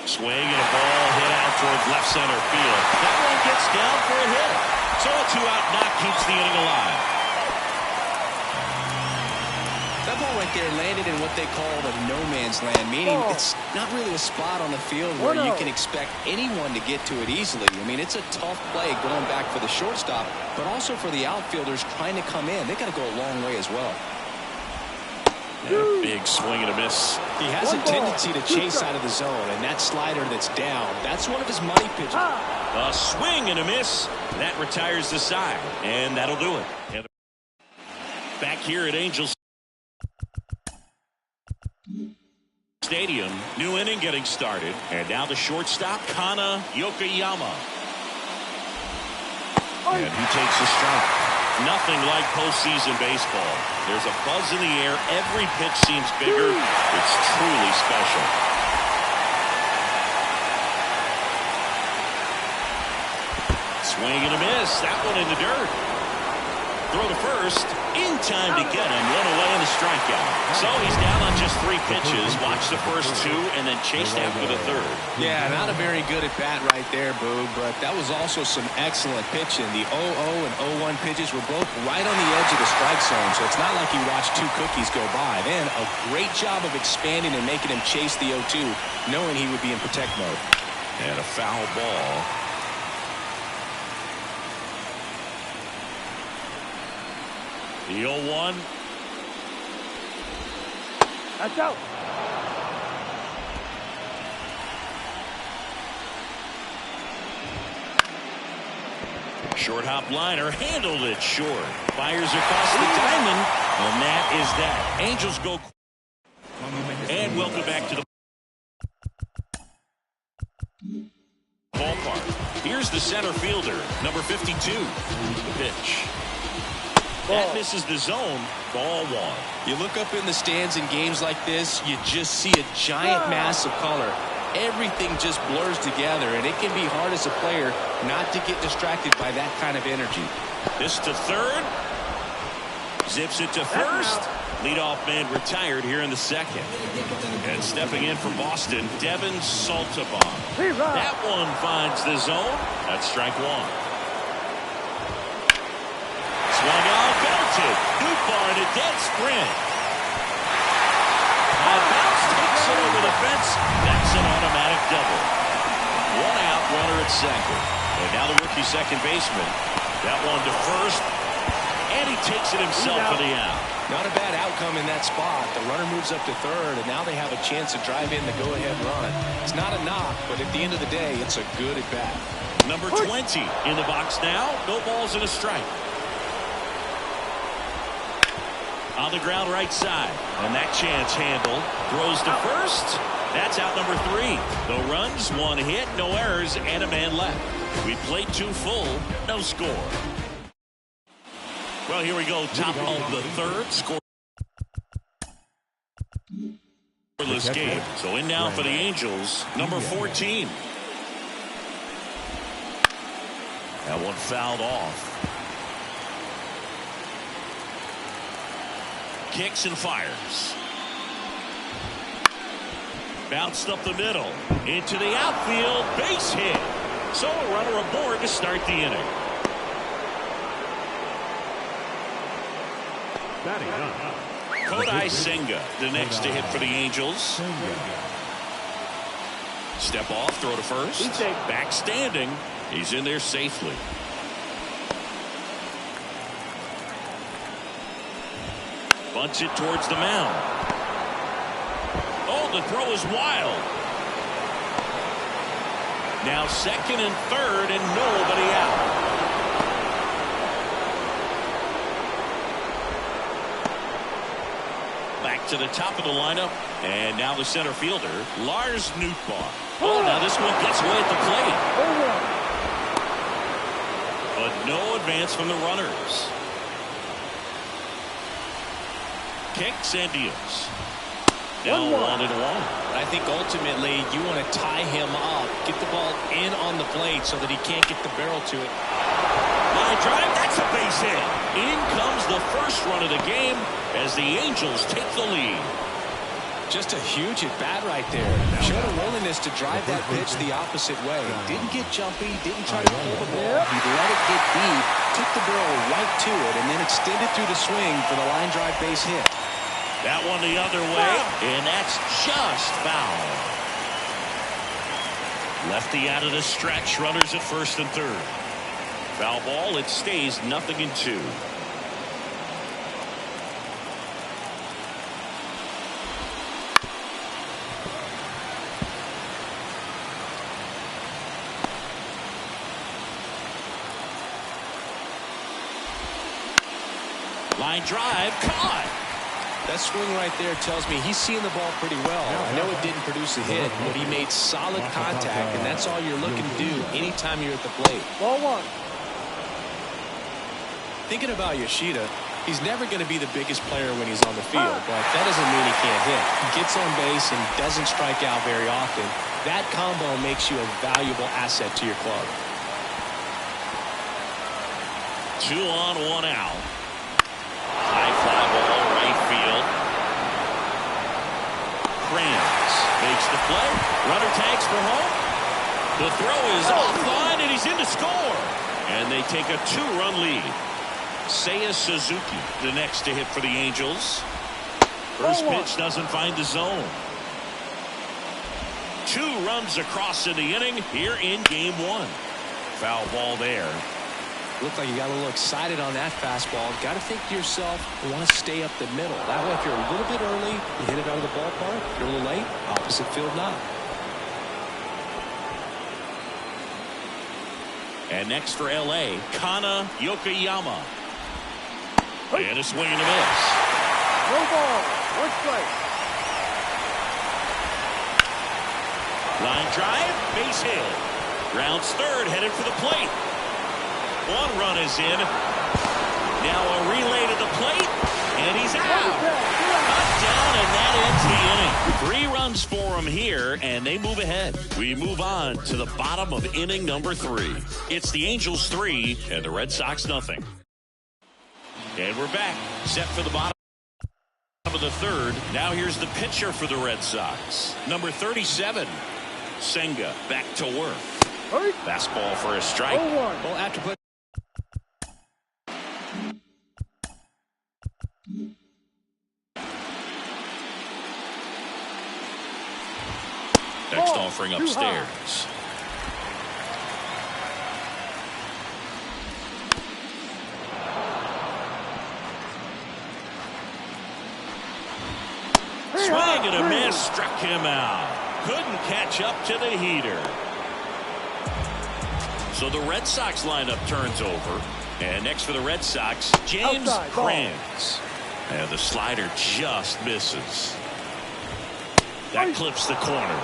Swing and a ball hit out towards left center field. That one gets down for a hit. So a 2-out knock keeps the inning alive. That ball right there landed in what they call the no man's land, meaning it's not really a spot on the field where you can expect anyone to get to it easily. I mean, it's a tough play going back for the shortstop, but also for the outfielders trying to come in. They got to go a long way as well. And a big swing and a miss. He has a tendency to chase out of the zone, and that slider that's down, that's one of his money pitches. A swing and a miss. That retires the side, and that'll do it. And back here at Angels Stadium, new inning getting started, and now the shortstop, Kana Yokoyama. And he takes a strike. Nothing like postseason baseball. There's a buzz in the air. Every pitch seems bigger. It's truly special. Swing and a miss. That one in the dirt. Throw to first. In time to get him. One away and a strikeout. So he's down on just 3 pitches. Watch the first 2 and then chased after the third. Yeah, not a very good at bat right there, Boog, but that was also some excellent pitching. The 0-0 and 0-1 pitches were both right on the edge of the strike zone, so it's not like he watched 2 cookies go by. Then a great job of expanding and making him chase the 0-2, knowing he would be in protect mode. And a foul ball. The 0-1. That's out. Short hop liner handled it short. Fires across the diamond, and that is that. Angels go. And welcome back to the ballpark. Here's the center fielder, number 52. The pitch. That misses the zone. Ball 1. You look up in the stands in games like this, you just see a giant mass of color. Everything just blurs together, and it can be hard as a player not to get distracted by that kind of energy. This to third. Zips it to first. Leadoff man retired here in the second. And stepping in for Boston, Devin Saltabon. That one finds the zone. That's strike 1. Swung on, belted. Dupar in a dead sprint. Bounce takes it over the fence. That's an automatic double. 1 out, runner at second. And now the rookie second baseman. That one to first. And he takes it himself for the out. Not a bad outcome in that spot. The runner moves up to third, and now they have a chance to drive in the go-ahead run. It's not a knock, but at the end of the day, it's a good at-bat. Number 20 in the box now. No balls and a strike. On the ground right side. And that chance handled. Throws to first. That's out number 3. No runs, 1 hit, no errors, and a man left. We played 2 full. No score. Well, here we go. Top of the third. Scoreless game. So in now for the Angels. Number 14. That one fouled off. Kicks and fires. Bounced up the middle. Into the outfield. Base hit. So a runner aboard to start the inning. Kodai Senga, the next to hit for the Angels. Step off, throw to first. Back standing. He's in there safely. Bunts it towards the mound. Oh, the throw is wild. Now second and third and nobody out. Back to the top of the lineup. And now the center fielder, Lars Nootbaar. Oh, now this one gets away at the plate. But no advance from the runners. Kicks and deals. Now 1-1. I think ultimately you want to tie him up, get the ball in on the plate so that he can't get the barrel to it. Line drive, that's a base hit. In comes the first run of the game as the Angels take the lead. Just a huge at-bat right there. Showed a willingness to drive that pitch the opposite way. Didn't get jumpy, didn't try to pull the ball. He let it get deep, took the barrel right to it, and then extended through the swing for the line drive base hit. That one the other way, and that's just foul. Lefty out of the stretch, runners at first and third. Foul ball, it stays 0-2. Line drive, caught. That swing right there tells me he's seeing the ball pretty well. I know it didn't produce a hit, but he made solid contact, and that's all you're looking to do anytime you're at the plate. Ball 1. Thinking about Yoshida, he's never going to be the biggest player when he's on the field, but that doesn't mean he can't hit. He gets on base and doesn't strike out very often. That combo makes you a valuable asset to your club. 2 on, 1 out. High fly ball, right field. Rams makes the play. Runner tags for home. The throw is offline, and he's in to score. And they take a 2-run lead. Seiya Suzuki, the next to hit for the Angels. First pitch doesn't find the zone. 2 runs across in the inning here in game 1. Foul ball there. Looked like you got a little excited on that fastball. Got to think to yourself, you want to stay up the middle. That way, if you're a little bit early, you hit it out of the ballpark. If you're a little late, opposite field knock. And next for L.A., Kana Yokoyama. And a swing and a miss. No ball. 1 strike. Line drive, base hit. Rounds third, headed for the plate. 1 run is in. Now a relay to the plate, and he's out. Cut down, and that ends the inning. 3 runs for him here, and they move ahead. We move on to the bottom of inning number 3. It's the Angels 3 and the Red Sox 0. And we're back, set for the bottom of the 3rd. Now here's the pitcher for the Red Sox, number 37, Senga, back to work. Fastball for a strike. Well, after put next offering upstairs. Swing and a miss, struck him out. Couldn't catch up to the heater. So the Red Sox lineup turns over. And next for the Red Sox, James Krantz. And the slider just misses. That clips the corner.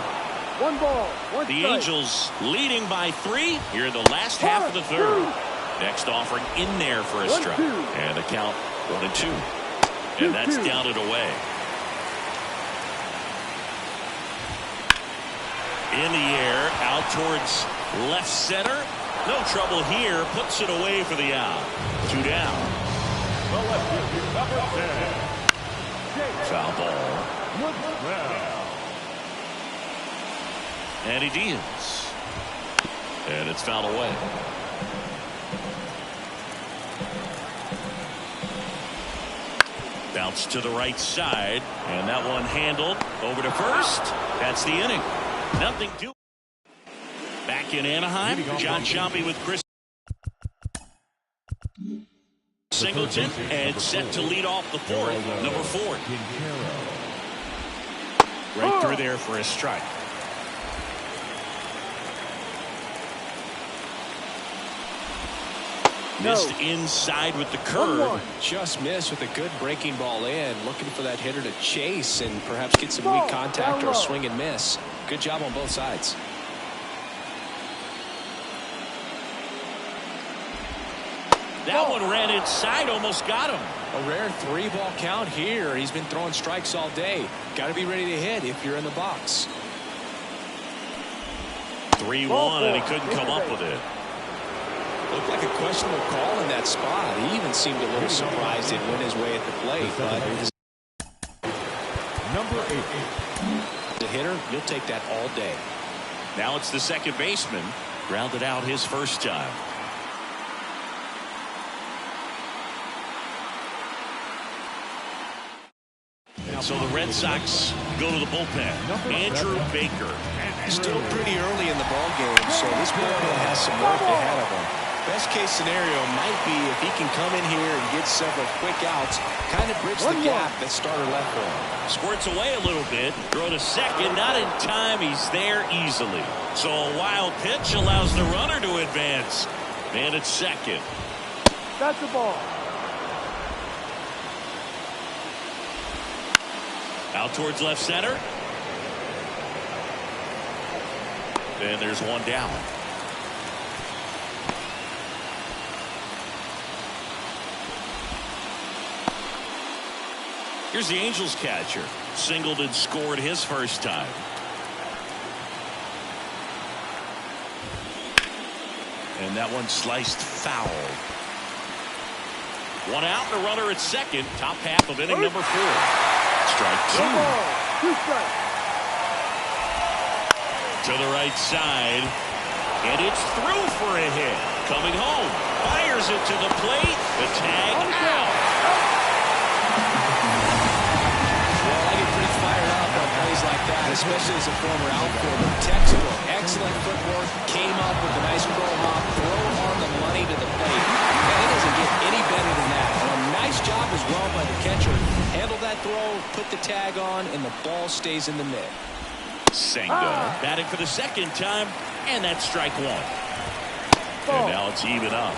1 ball. 1 The strike. Angels leading by 3 here in the last half of the 3rd. Next offering in there for a strike. And the count 1-2. And that's down and away. In the air, out towards left center. No trouble here. Puts it away for the out. 2 down. Foul ball. And he deals. And it's fouled away. Bounce to the right side. And that one handled over to first. That's the inning. Nothing to. Back in Anaheim, John Sciambi with Chris Singleton, and set to lead off the 4th, number 4. Right through there for a strike. Missed inside with the curve. Just missed with a good breaking ball in. Looking for that hitter to chase and perhaps get some weak contact or a swing and miss. Good job on both sides. That one ran inside, almost got him. A rare 3-ball count here. He's been throwing strikes all day. Got to be ready to hit if you're in the box. 3-1, and he couldn't come up with it. Looked like a questionable call in that spot. He even seemed a little surprised it went his way at the plate. But Number 8. the hitter, you'll take that all day. Now it's the second baseman. Grounded out his first time. And so the Red Sox go to the bullpen. Andrew Baker. Still pretty early in the ball game, so this bullpen has some work ahead of him. Best case scenario might be if he can come in here and get several quick outs, kind of bridge the gap that starter left for him. Squirts away a little bit. Throw to second. Not in time. He's there easily. So a wild pitch allows the runner to advance. And it's second. That's the ball. Out towards left center. And there's one down. Here's the Angels catcher. Singled and scored his first time. And that one sliced foul. One out, the runner at second. Top half of inning number 4. Strike 2. 2 strikes. To the right side. And it's through for a hit. Coming home. Fires it to the plate. The tag out. Well, I get pretty fired up on plays like that, especially as a former outfielder. Textbook, excellent footwork, came up with a nice crow hop, throw on the money to the plate. Man, it doesn't get any better than that. And a nice job as well by the catcher. Handle that throw, put the tag on, and the ball stays in the mitt. Senga batting for the second time, and that's strike 1. And now it's even up.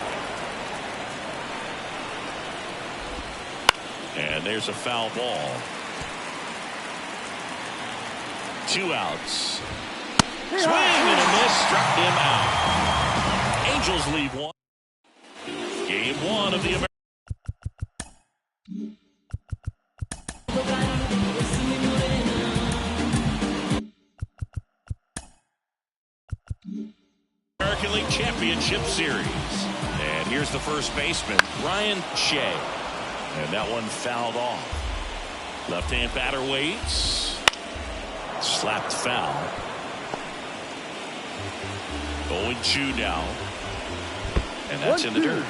And there's a foul ball. 2 outs. Swing and a miss, struck him out. Angels lead 1. Game 1 of the American. American League Championship Series. And here's the first baseman, Ryan Shea. And that one fouled off. Left-hand batter waits. Slapped foul. 0-2 now. And that's in the dirt.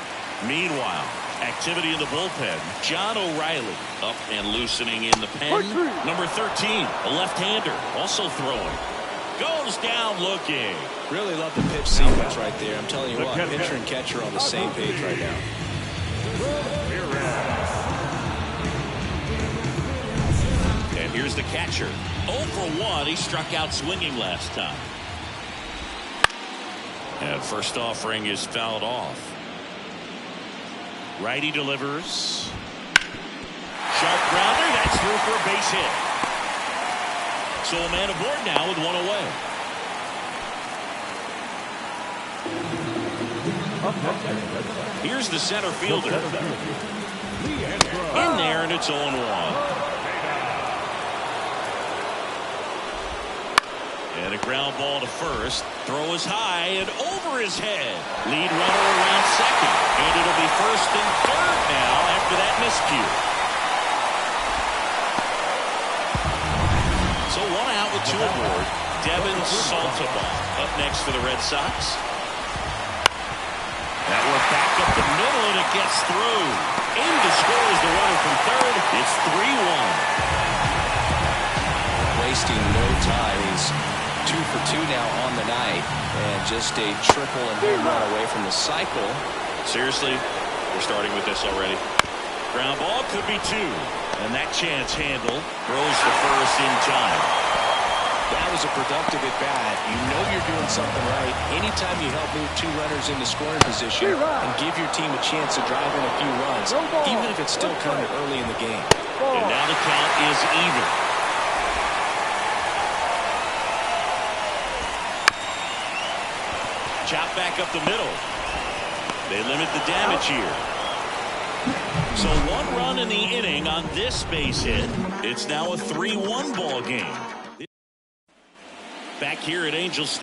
Meanwhile, activity in the bullpen. John O'Reilly up and loosening in the pen. Number 13, a left-hander, also throwing. Goes down looking. Really love the pitch sequence right there. I'm telling you what, pitcher and catcher on the same page right now. And here's the catcher. 0 for 1. He struck out swinging last time. And first offering is fouled off. Righty delivers. Sharp grounder. That's through for a base hit. So a man aboard now with 1 away. Here's the center fielder. In there, and it's 0-1. And a ground ball to first. Throw is high and over his head. Lead runner around second. And it'll be first and third now after that miscue. So 1 out with 2 aboard. Devin Saltabaugh up next for the Red Sox. That one back up the middle, and it gets through. In to score is the runner from third. It's 3-1. Wasting no time. He's 2 for 2 now on the night, and just a triple and home run away from the cycle. Seriously, we're starting with this already. Ground ball could be 2, and that chance handle throws to first in time. That was a productive at bat. You know you're doing something right anytime you help move 2 runners into scoring position and give your team a chance to drive in a few runs, even if it's still kind of early in the game. And now the count is even. Chop back up the middle. They limit the damage here. So 1 run in the inning on this base hit. It's now a 3-1 ball game. Back here at Angels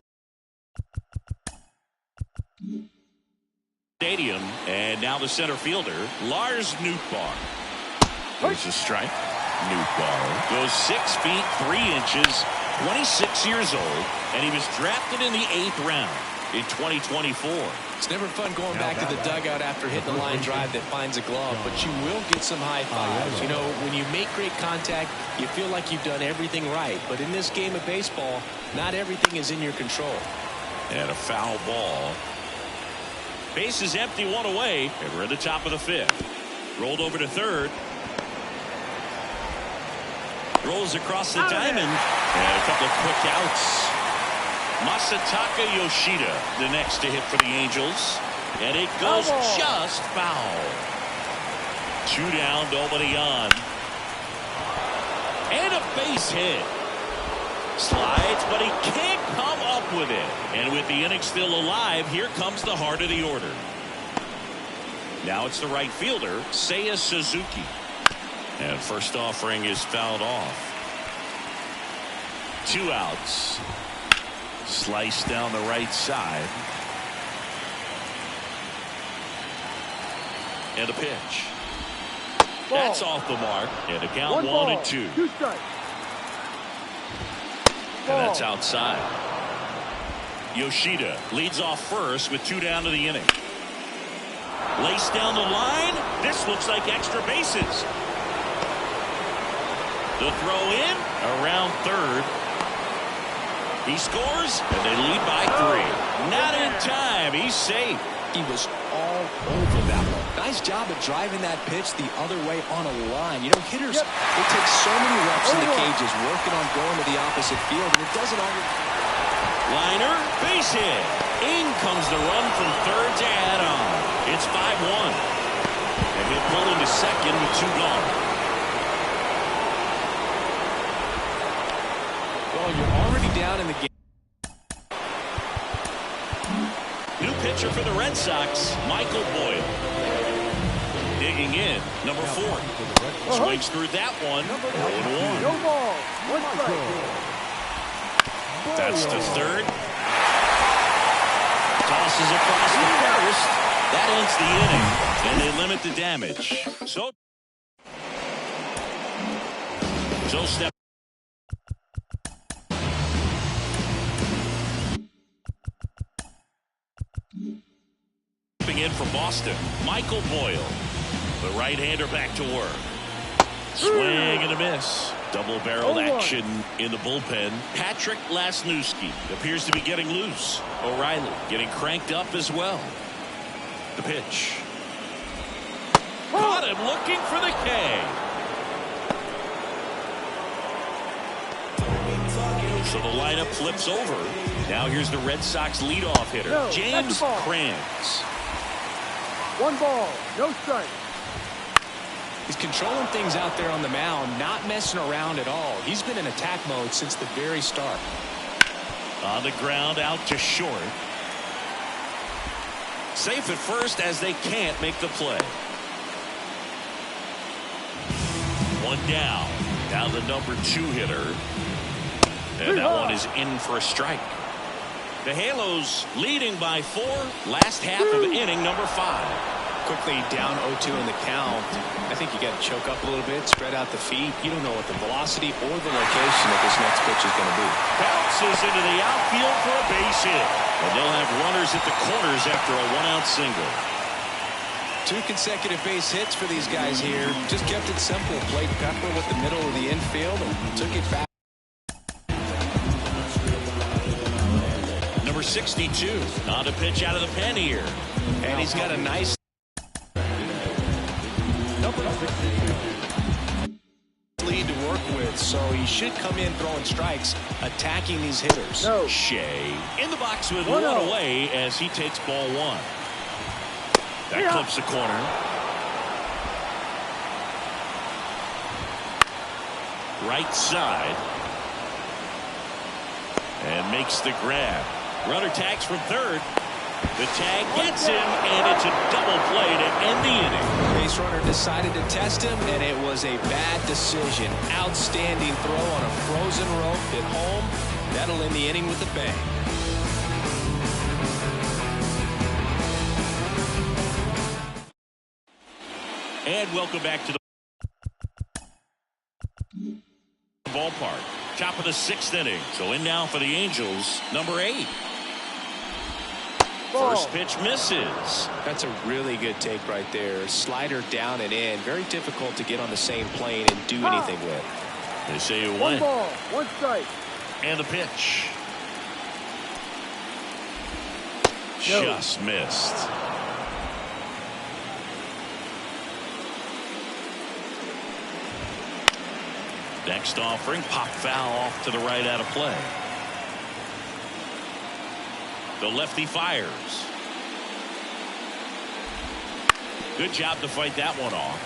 Stadium, and now the center fielder, Lars Nootbaar. There's a strike. Nootbaar goes 6 feet 3 inches, 26 years old, and he was drafted in the 8th round in 2024. It's never fun going back to the dugout after hitting a line drive that finds a glove, but you will get some high fives. You know, when you make great contact, you feel like you've done everything right. But in this game of baseball, not everything is in your control. And a foul ball. Base is empty, 1 away, and we're at the top of the 5th. Rolled over to third. Rolls across the diamond, and a couple of quick outs. Masataka Yoshida, the next to hit for the Angels, and it goes just foul. 2 down, nobody on, and a base hit. Slides, but he can't come up with it. And with the inning still alive, here comes the heart of the order. Now it's the right fielder, Seiya Suzuki. And first offering is fouled off. 2 outs. Slice down the right side. And a pitch. That's off the mark. And a count 1-2. 2 strikes. And that's outside. Yoshida leads off first with 2 down to the inning. Laced down the line. This looks like extra bases. The throw in around third. He scores, and they lead by 3. Not in time. He's safe. He was all over that one. Nice job of driving that pitch the other way on a line. You know, hitters, they take so many reps in the cages working on going to the opposite field, and it doesn't always. Liner, base hit. In comes the run from third to add on. It's 5-1. And he'll pull into second with 2 gone. Well, you're already down in the game. New pitcher for the Red Sox, Michael Boyle. Digging in, number 4. Swings through that one. 0-1. No ball. 1 strike. That's the third. Tosses across the first. That ends the inning, and they limit the damage. So step. In from Boston, Michael Boyle. The right-hander back to work. Swing and a miss. Double-barreled action in the bullpen. Patrick Lasnewski appears to be getting loose. O'Reilly getting cranked up as well. The pitch. Caught him looking for the K. So the lineup flips over. Now here's the Red Sox leadoff hitter, James Krantz. 1 ball, no strike. He's controlling things out there on the mound, not messing around at all. He's been in attack mode since the very start. On the ground, out to short. Safe at first as they can't make the play. 1 down. Now the number 2 hitter. And that one is in for a strike. The Halos leading by 4. Last half of inning number 5. Quickly down 0-2 in the count. I think you got to choke up a little bit, spread out the feet. You don't know what the velocity or the location of this next pitch is going to be. Bounces into the outfield for a base hit. And they'll have runners at the corners after a 1-out single. 2 consecutive base hits for these guys here. Just kept it simple. Played pepper with the middle of the infield and took it fast. Number 62 on to pitch out of the pen here. And he's got a nice lead to work with, so he should come in throwing strikes, attacking these hitters. Shea in the box with 1 away as he takes ball 1. That clips the corner. Right side. And makes the grab. Runner tags from third. The tag gets him, and it's a double play to end the inning. Base runner decided to test him, and it was a bad decision. Outstanding throw on a frozen rope at home. That'll end the inning with a bang. And welcome back to the ballpark. Top of the 6th inning. So in now for the Angels, number 8. First pitch misses. That's a really good take right there. Slider down and in. Very difficult to get on the same plane and do anything with. They say it One went. ball, one strike. And the pitch. No. Just missed. Next offering, pop foul off to the right out of play. The lefty fires. Good job to fight that one off.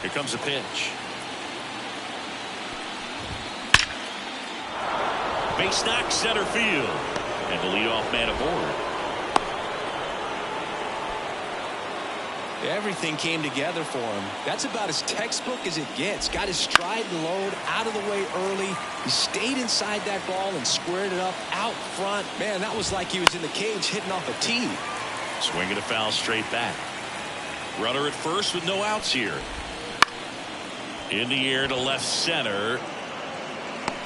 Here comes a pitch. Base knock center field. And the leadoff man aboard. Everything came together for him. That's about as textbook as it gets. Got his stride and load out of the way early. He stayed inside that ball and squared it up out front. Man, that was like he was in the cage hitting off a tee. Swinging a foul straight back. Runner at first with no outs here. In the air to left center.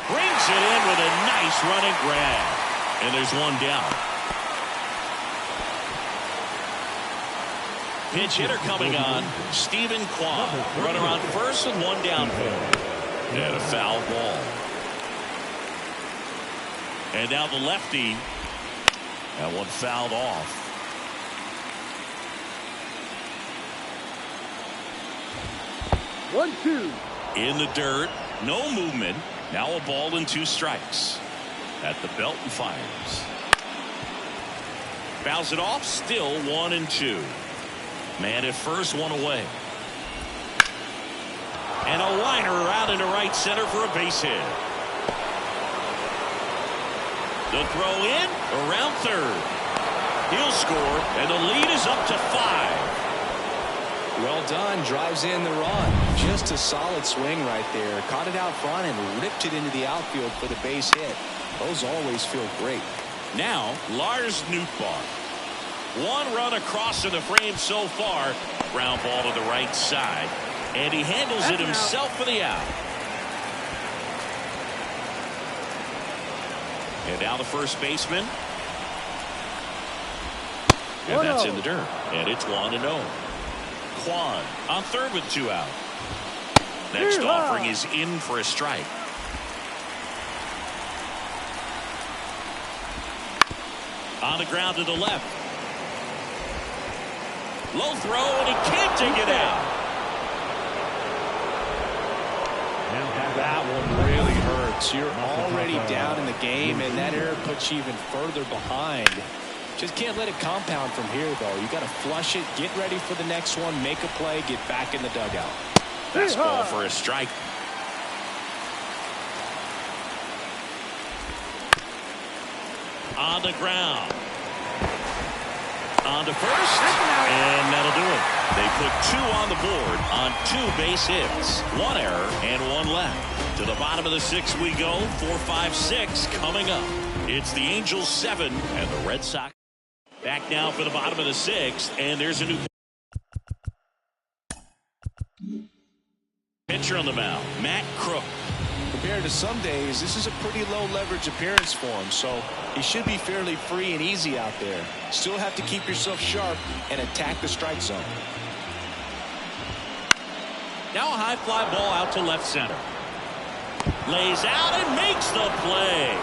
Brings it in with a nice running grab. And there's one down. Pinch hitter coming on. Stephen Kwan. Runner on first with one down for him. And a foul ball. And now the lefty. That one fouled off. One, two. In the dirt. No movement. Now a ball and 2 strikes. At the belt and fires. Fouls it off. Still 1-2. Man at first, one away. And a liner out into right center for a base hit. The throw in around third. He'll score, and the lead is up to 5. Well done. Drives in the run. Just a solid swing right there. Caught it out front and ripped it into the outfield for the base hit. Those always feel great. Now, Lars Nootbaar. One run across in the frame so far. Ground ball to the right side. And he handles it himself for the out. And now the first baseman. And that's in the dirt. And it's 1-0. Kwan on third with 2 out. Next offering is in for a strike. On the ground to the left. Low throw, and he can't take it out. That one really hurts. You're already down in the game, and that error puts you even further behind. Just can't let it compound from here, though. You got to flush it, get ready for the next one, make a play, get back in the dugout. Fastball for a strike. On the ground. On to first, and that'll do it. They put 2 on the board on 2 base hits. 1 error and 1 left. To the bottom of the 6th we go. 4-5-6 coming up. It's the Angels 7 and the Red Sox. Back now for the bottom of the 6th, and there's a new pitcher on the mound, Matt Crook. Compared to some days, this is a pretty low leverage appearance for him, so he should be fairly free and easy out there. Still have to keep yourself sharp and attack the strike zone. Now a high fly ball out to left center. Lays out and makes the play.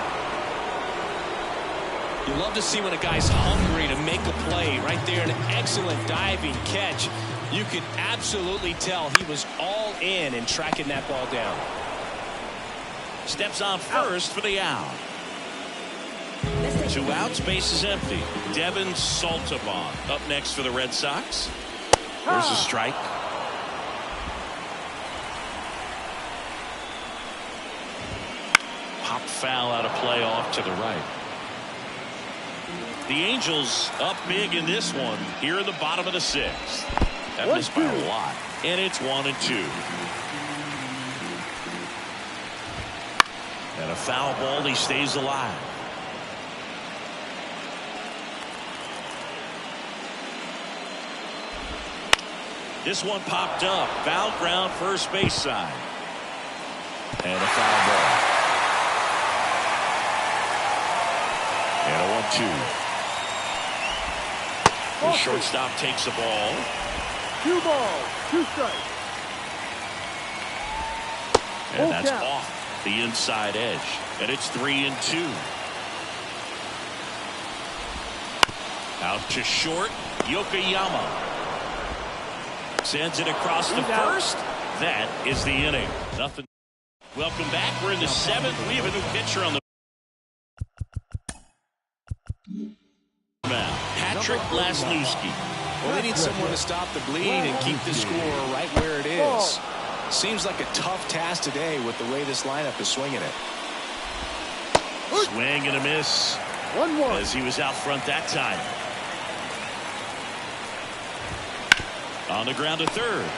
You love to see when a guy's hungry to make a play. Right there, an excellent diving catch. You can absolutely tell he was all in tracking that ball down. Steps on first for the out. 2 outs, base is empty. Devin Saltabon up next for the Red Sox. There's a strike. Pop foul out of play off to the right. The Angels up big in this one here in the bottom of the sixth. That missed by a lot. And it's 1-2. And a foul ball. He stays alive. This one popped up. Foul ground first base side. And a foul ball. And a 1-2. The shortstop takes the ball. 2 balls, 2 strikes. And that's off the inside edge. And it's 3-2. Out to short. Yokoyama sends it across the first. That is the inning. Nothing. Welcome back. We're in the 7th. We have a new pitcher on the mound. Patrick Lasnewski. Well, they need someone to stop the bleed and keep the score right where it is. Seems like a tough task today with the way this lineup is swinging it. Swing and a miss. 1-1. As he was out front that time. On the ground to third.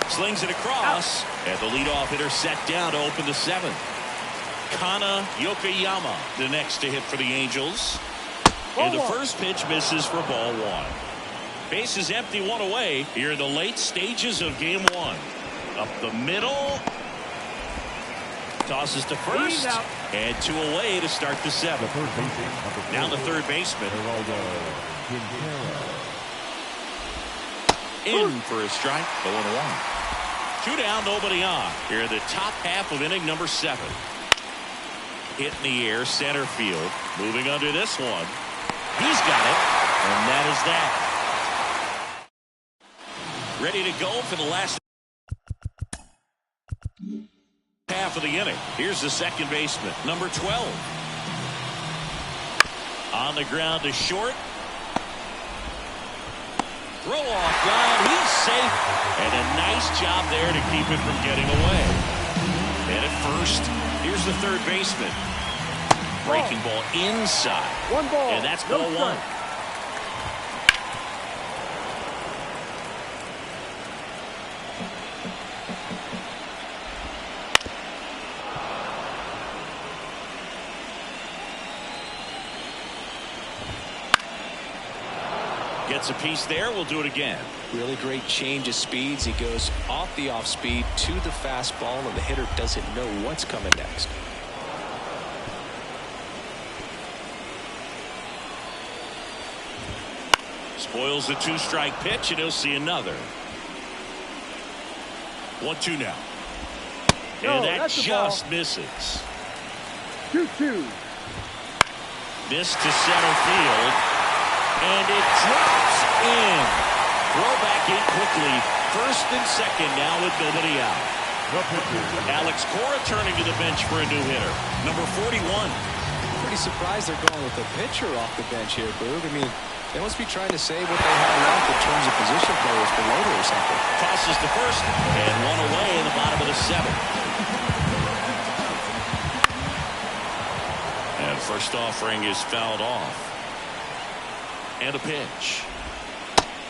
Slings it across. And the leadoff hitter set down to open the 7th. Kana Yokoyama, the next to hit for the Angels. And the first pitch misses for ball 1. Base is empty, 1 away here in the late stages of game 1. Up the middle. Tosses to first. And 2 away to start the 7th. Now the third baseman. In for a strike. 0-1. 2 down, nobody on. Here in the top half of inning number 7. Hit in the air, center field. Moving under this one. He's got it. And that is that. Ready to go for the last half of the inning. Here's the second baseman, number 12. On the ground to short. Throw off line. He's safe. And a nice job there to keep it from getting away. And at first, here's the third baseman. Breaking ball inside. 1 ball. And that's ball 1. Gets a piece there. We'll do it again. Really great change of speeds. He goes off the off speed to the fastball, and the hitter doesn't know what's coming next. Spoils the 2-strike pitch, and he'll see another. 1-2 now. And that just misses. 2-2. Missed to center field. And it drops in. Throw back in quickly. First and second now with nobody out. Alex Cora turning to the bench for a new hitter. Number 41. Pretty surprised they're going with the pitcher off the bench here, Boog. I mean, they must be trying to save what they have left in terms of position players for later or something. Tosses to first. And 1 away in the bottom of the 7th. And first offering is fouled off. And a pitch.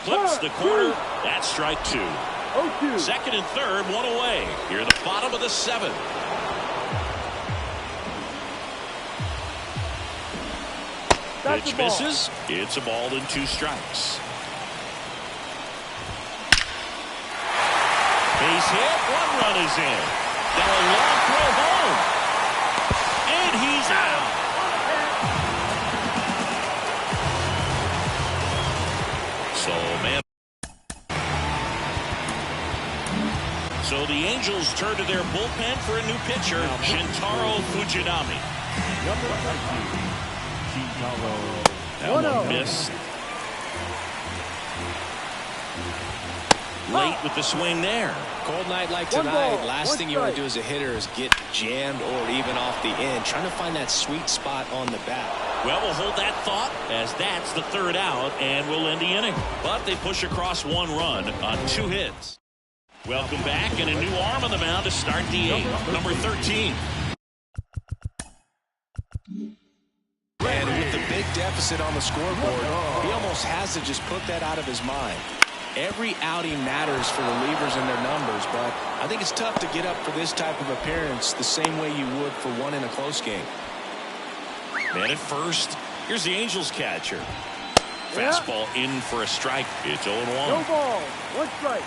Flips the corner. That's strike 2. 0-2. Second and third, 1 away. Here in the bottom of the 7th. Pitch misses. It's a ball and 2 strikes. Base hit. 1 run is in. Now a long throw home. And he's out. So the Angels turn to their bullpen for a new pitcher, Shintaro Fujinami. That one missed. Late with the swing there. Cold night like tonight, last thing you want to do as a hitter is get jammed or even off the end, trying to find that sweet spot on the bat. Well, we'll hold that thought as that's the third out, and we'll end the inning. But they push across 1 run on 2 hits. Welcome back, and a new arm on the mound to start the 8th, number 13. And big deficit on the scoreboard. He almost has to just put that out of his mind. Every outing matters for relievers and their numbers, but I think it's tough to get up for this type of appearance the same way you would for one in a close game. Man at first. Here's the Angels catcher. Fastball in for a strike. It's 0-1. No ball. 1 strike.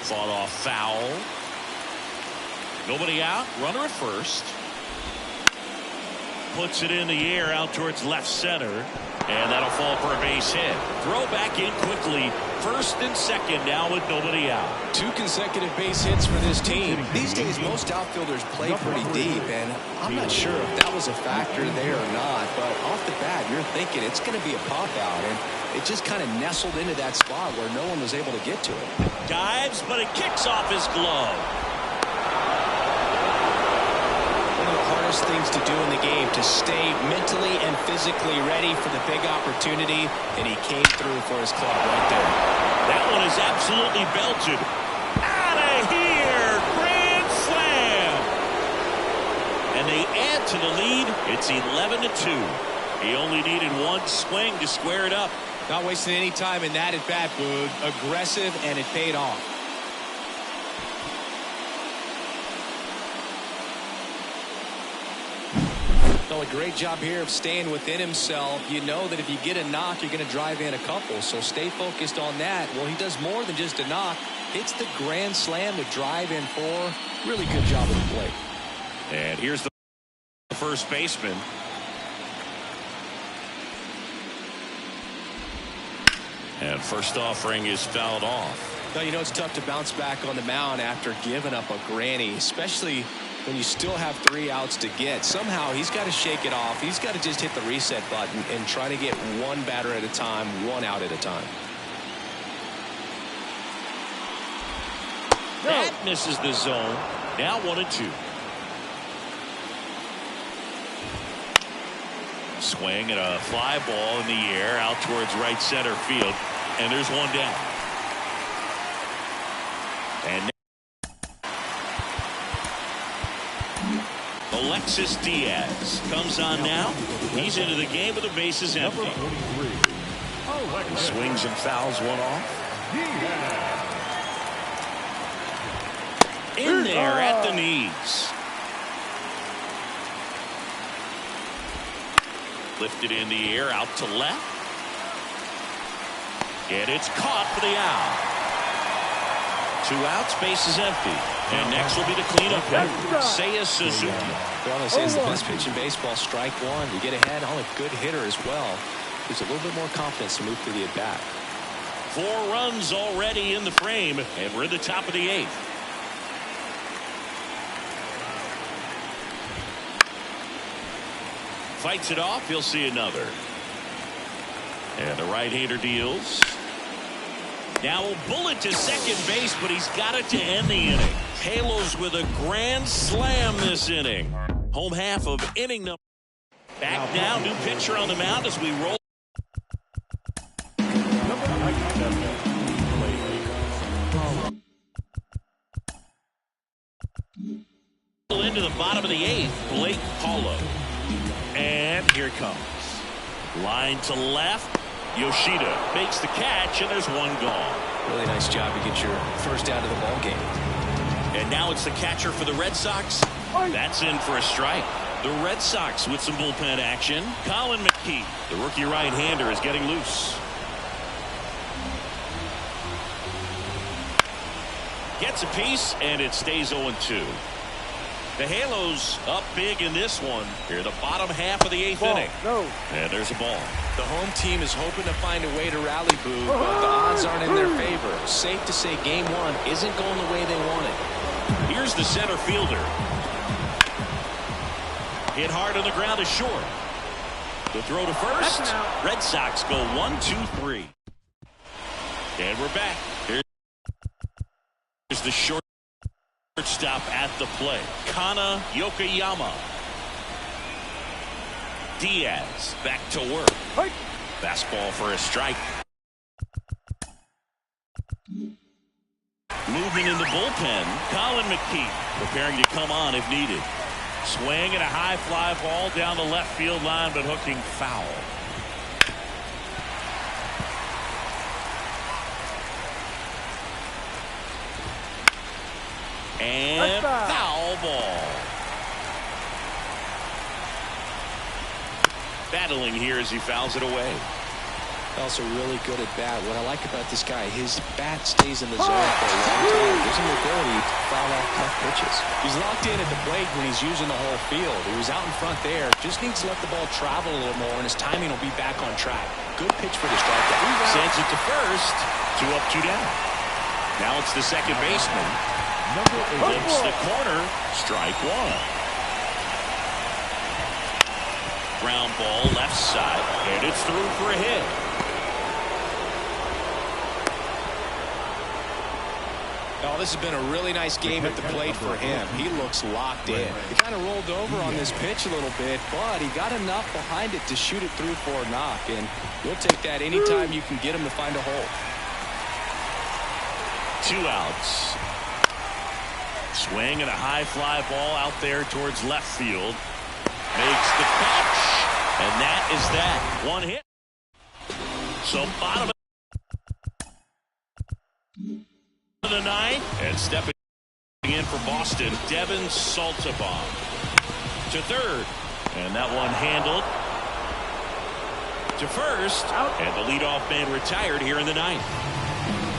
Fought off foul. Nobody out. Runner at first. Puts it in the air out towards left center. And that'll fall for a base hit. Throw back in quickly. First and second now with nobody out. 2 consecutive base hits for this team. These days, most outfielders play pretty deep, and I'm not sure if that was a factor there or not, but off the bat, you're thinking it's going to be a pop-out, and it just kind of nestled into that spot where no one was able to get to it. Dives, but it kicks off his glove. Things to do in the game to stay mentally and physically ready for the big opportunity, and he came through for his club right there. That one is absolutely belted. Out of here! Grand slam! And they add to the lead. It's 11-2. He only needed 1 swing to square it up. Not wasting any time in that at bat, Boog. Aggressive, and it paid off. A great job here of staying within himself. You know that if you get a knock, you're going to drive in a couple, so stay focused on that. Well, he does more than just a knock. Hits the grand slam to drive in 4. Really good job at the plate. And here's the first baseman. And first offering is fouled off. Now, you know it's tough to bounce back on the mound after giving up a granny, especially when you still have 3 outs to get. Somehow he's got to shake it off. He's got to just hit the reset button and try to get 1 batter at a time, 1 out at a time. That misses the zone. Now 1-2. Swing and a fly ball in the air out towards right center field. And there's 1 down. And Alexis Diaz comes on now. He's into the game with the bases empty. He swings and fouls 1 off. In there at the knees. Lifted in the air out to left. And it's caught for the out. 2 outs, base is empty. And next will be the cleanup hitter, Seiya Suzuki. Well, they say it's the best pitch in baseball. Strike 1. You get ahead on a good hitter as well. There's a little bit more confidence to move through the at-bat. 4 runs already in the frame, and we're at the top of the 8th. Fights it off. He'll see another. And the right-hander deals. Now a bullet to second base, but he's got it to end the inning. Halos with a grand slam this inning. Home half of inning number. Back now, new pitcher on the mound as we roll. Into the bottom of the 8th, Blake Paulo. And here it comes. Line to left. Yoshida makes the catch, and there's 1 gone. Really nice job to get your first out of the ball game. And now it's the catcher for the Red Sox. That's in for a strike. The Red Sox with some bullpen action. Colin McKee, the rookie right-hander, is getting loose. Gets a piece, and it stays 0-2. The Halos up big in this one. Here, the bottom half of the 8th inning. And there's a ball. The home team is hoping to find a way to rally, Boo, but the odds aren't in their favor. Safe to say game 1 isn't going the way they want it. Here's the center fielder. Hit hard on the ground is short. The throw to first. Red Sox go 1, 2, 3. And we're back. Here's the shortstop at the plate. Kana Yokoyama. Diaz back to work. Fastball for a strike. Moving in the bullpen, Colin McKee preparing to come on if needed. Swing and a high fly ball down the left field line, but hooking foul. And foul ball. Battling here as he fouls it away. Also really good at bat. What I like about this guy, his bat stays in the zone for a long time. Gives him the ability to foul off tough pitches. He's locked in at the plate when he's using the whole field. He was out in front there. Just needs to let the ball travel a little more, and his timing will be back on track. Good pitch for the strikeout. Sends it to first. 2 up, 2 down. Now it's the second baseman. Flips the corner. Strike one. Ground ball left side, and it's through for a hit. Oh, this has been a really nice game at the plate for him. He looks locked in. He kind of rolled over on this pitch a little bit, but he got enough behind it to shoot it through for a knock, and you'll take that anytime you can get him to find a hole. 2 outs. Swing and a high fly ball out there towards left field. Makes the catch, and that is that. 1 hit. So bottom of the 9th, and stepping in for Boston, Devin Saltabaum to third, and that one handled to first, and the leadoff man retired here in the 9th.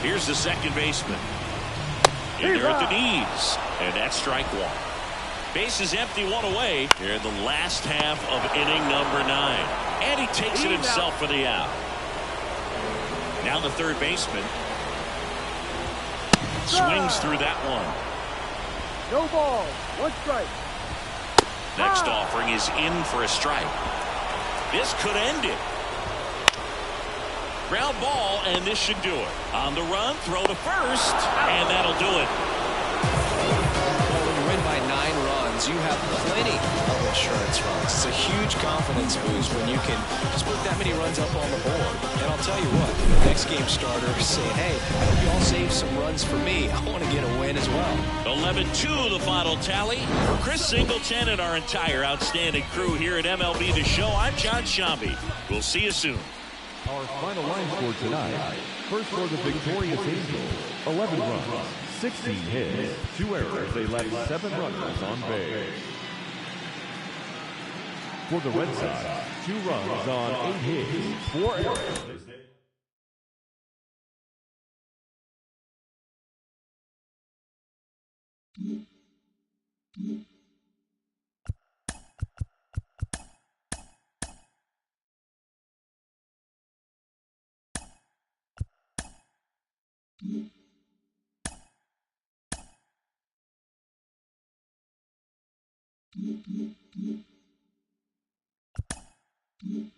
Here's the second baseman. In there at the knees, and that's strike one. Base is empty, 1 away here in the last half of inning number 9. And he takes it himself for the out. Now the third baseman swings through that one. No ball. 1 strike. Next offering is in for a strike. This could end it. Ground ball, and this should do it. On the run, throw to first, and that'll do it. Well, when you win by 9 runs, you have plenty of insurance runs. It's a huge confidence boost when you can just put that many runs up on the board. And I'll tell you what, the next game starter is saying, hey, I hope you all save some runs for me. I want to get a win as well. 11-2 the final tally. For Chris Singleton and our entire outstanding crew here at MLB The Show, I'm John Shambi. We'll see you soon. Our final line score tonight. First for the victorious Angels, 11 runs, 16 hits, 2 errors. They left 7 runners on base. For the Red Sox, 2 runs on 8 hits, 4 errors. Mm-hmm.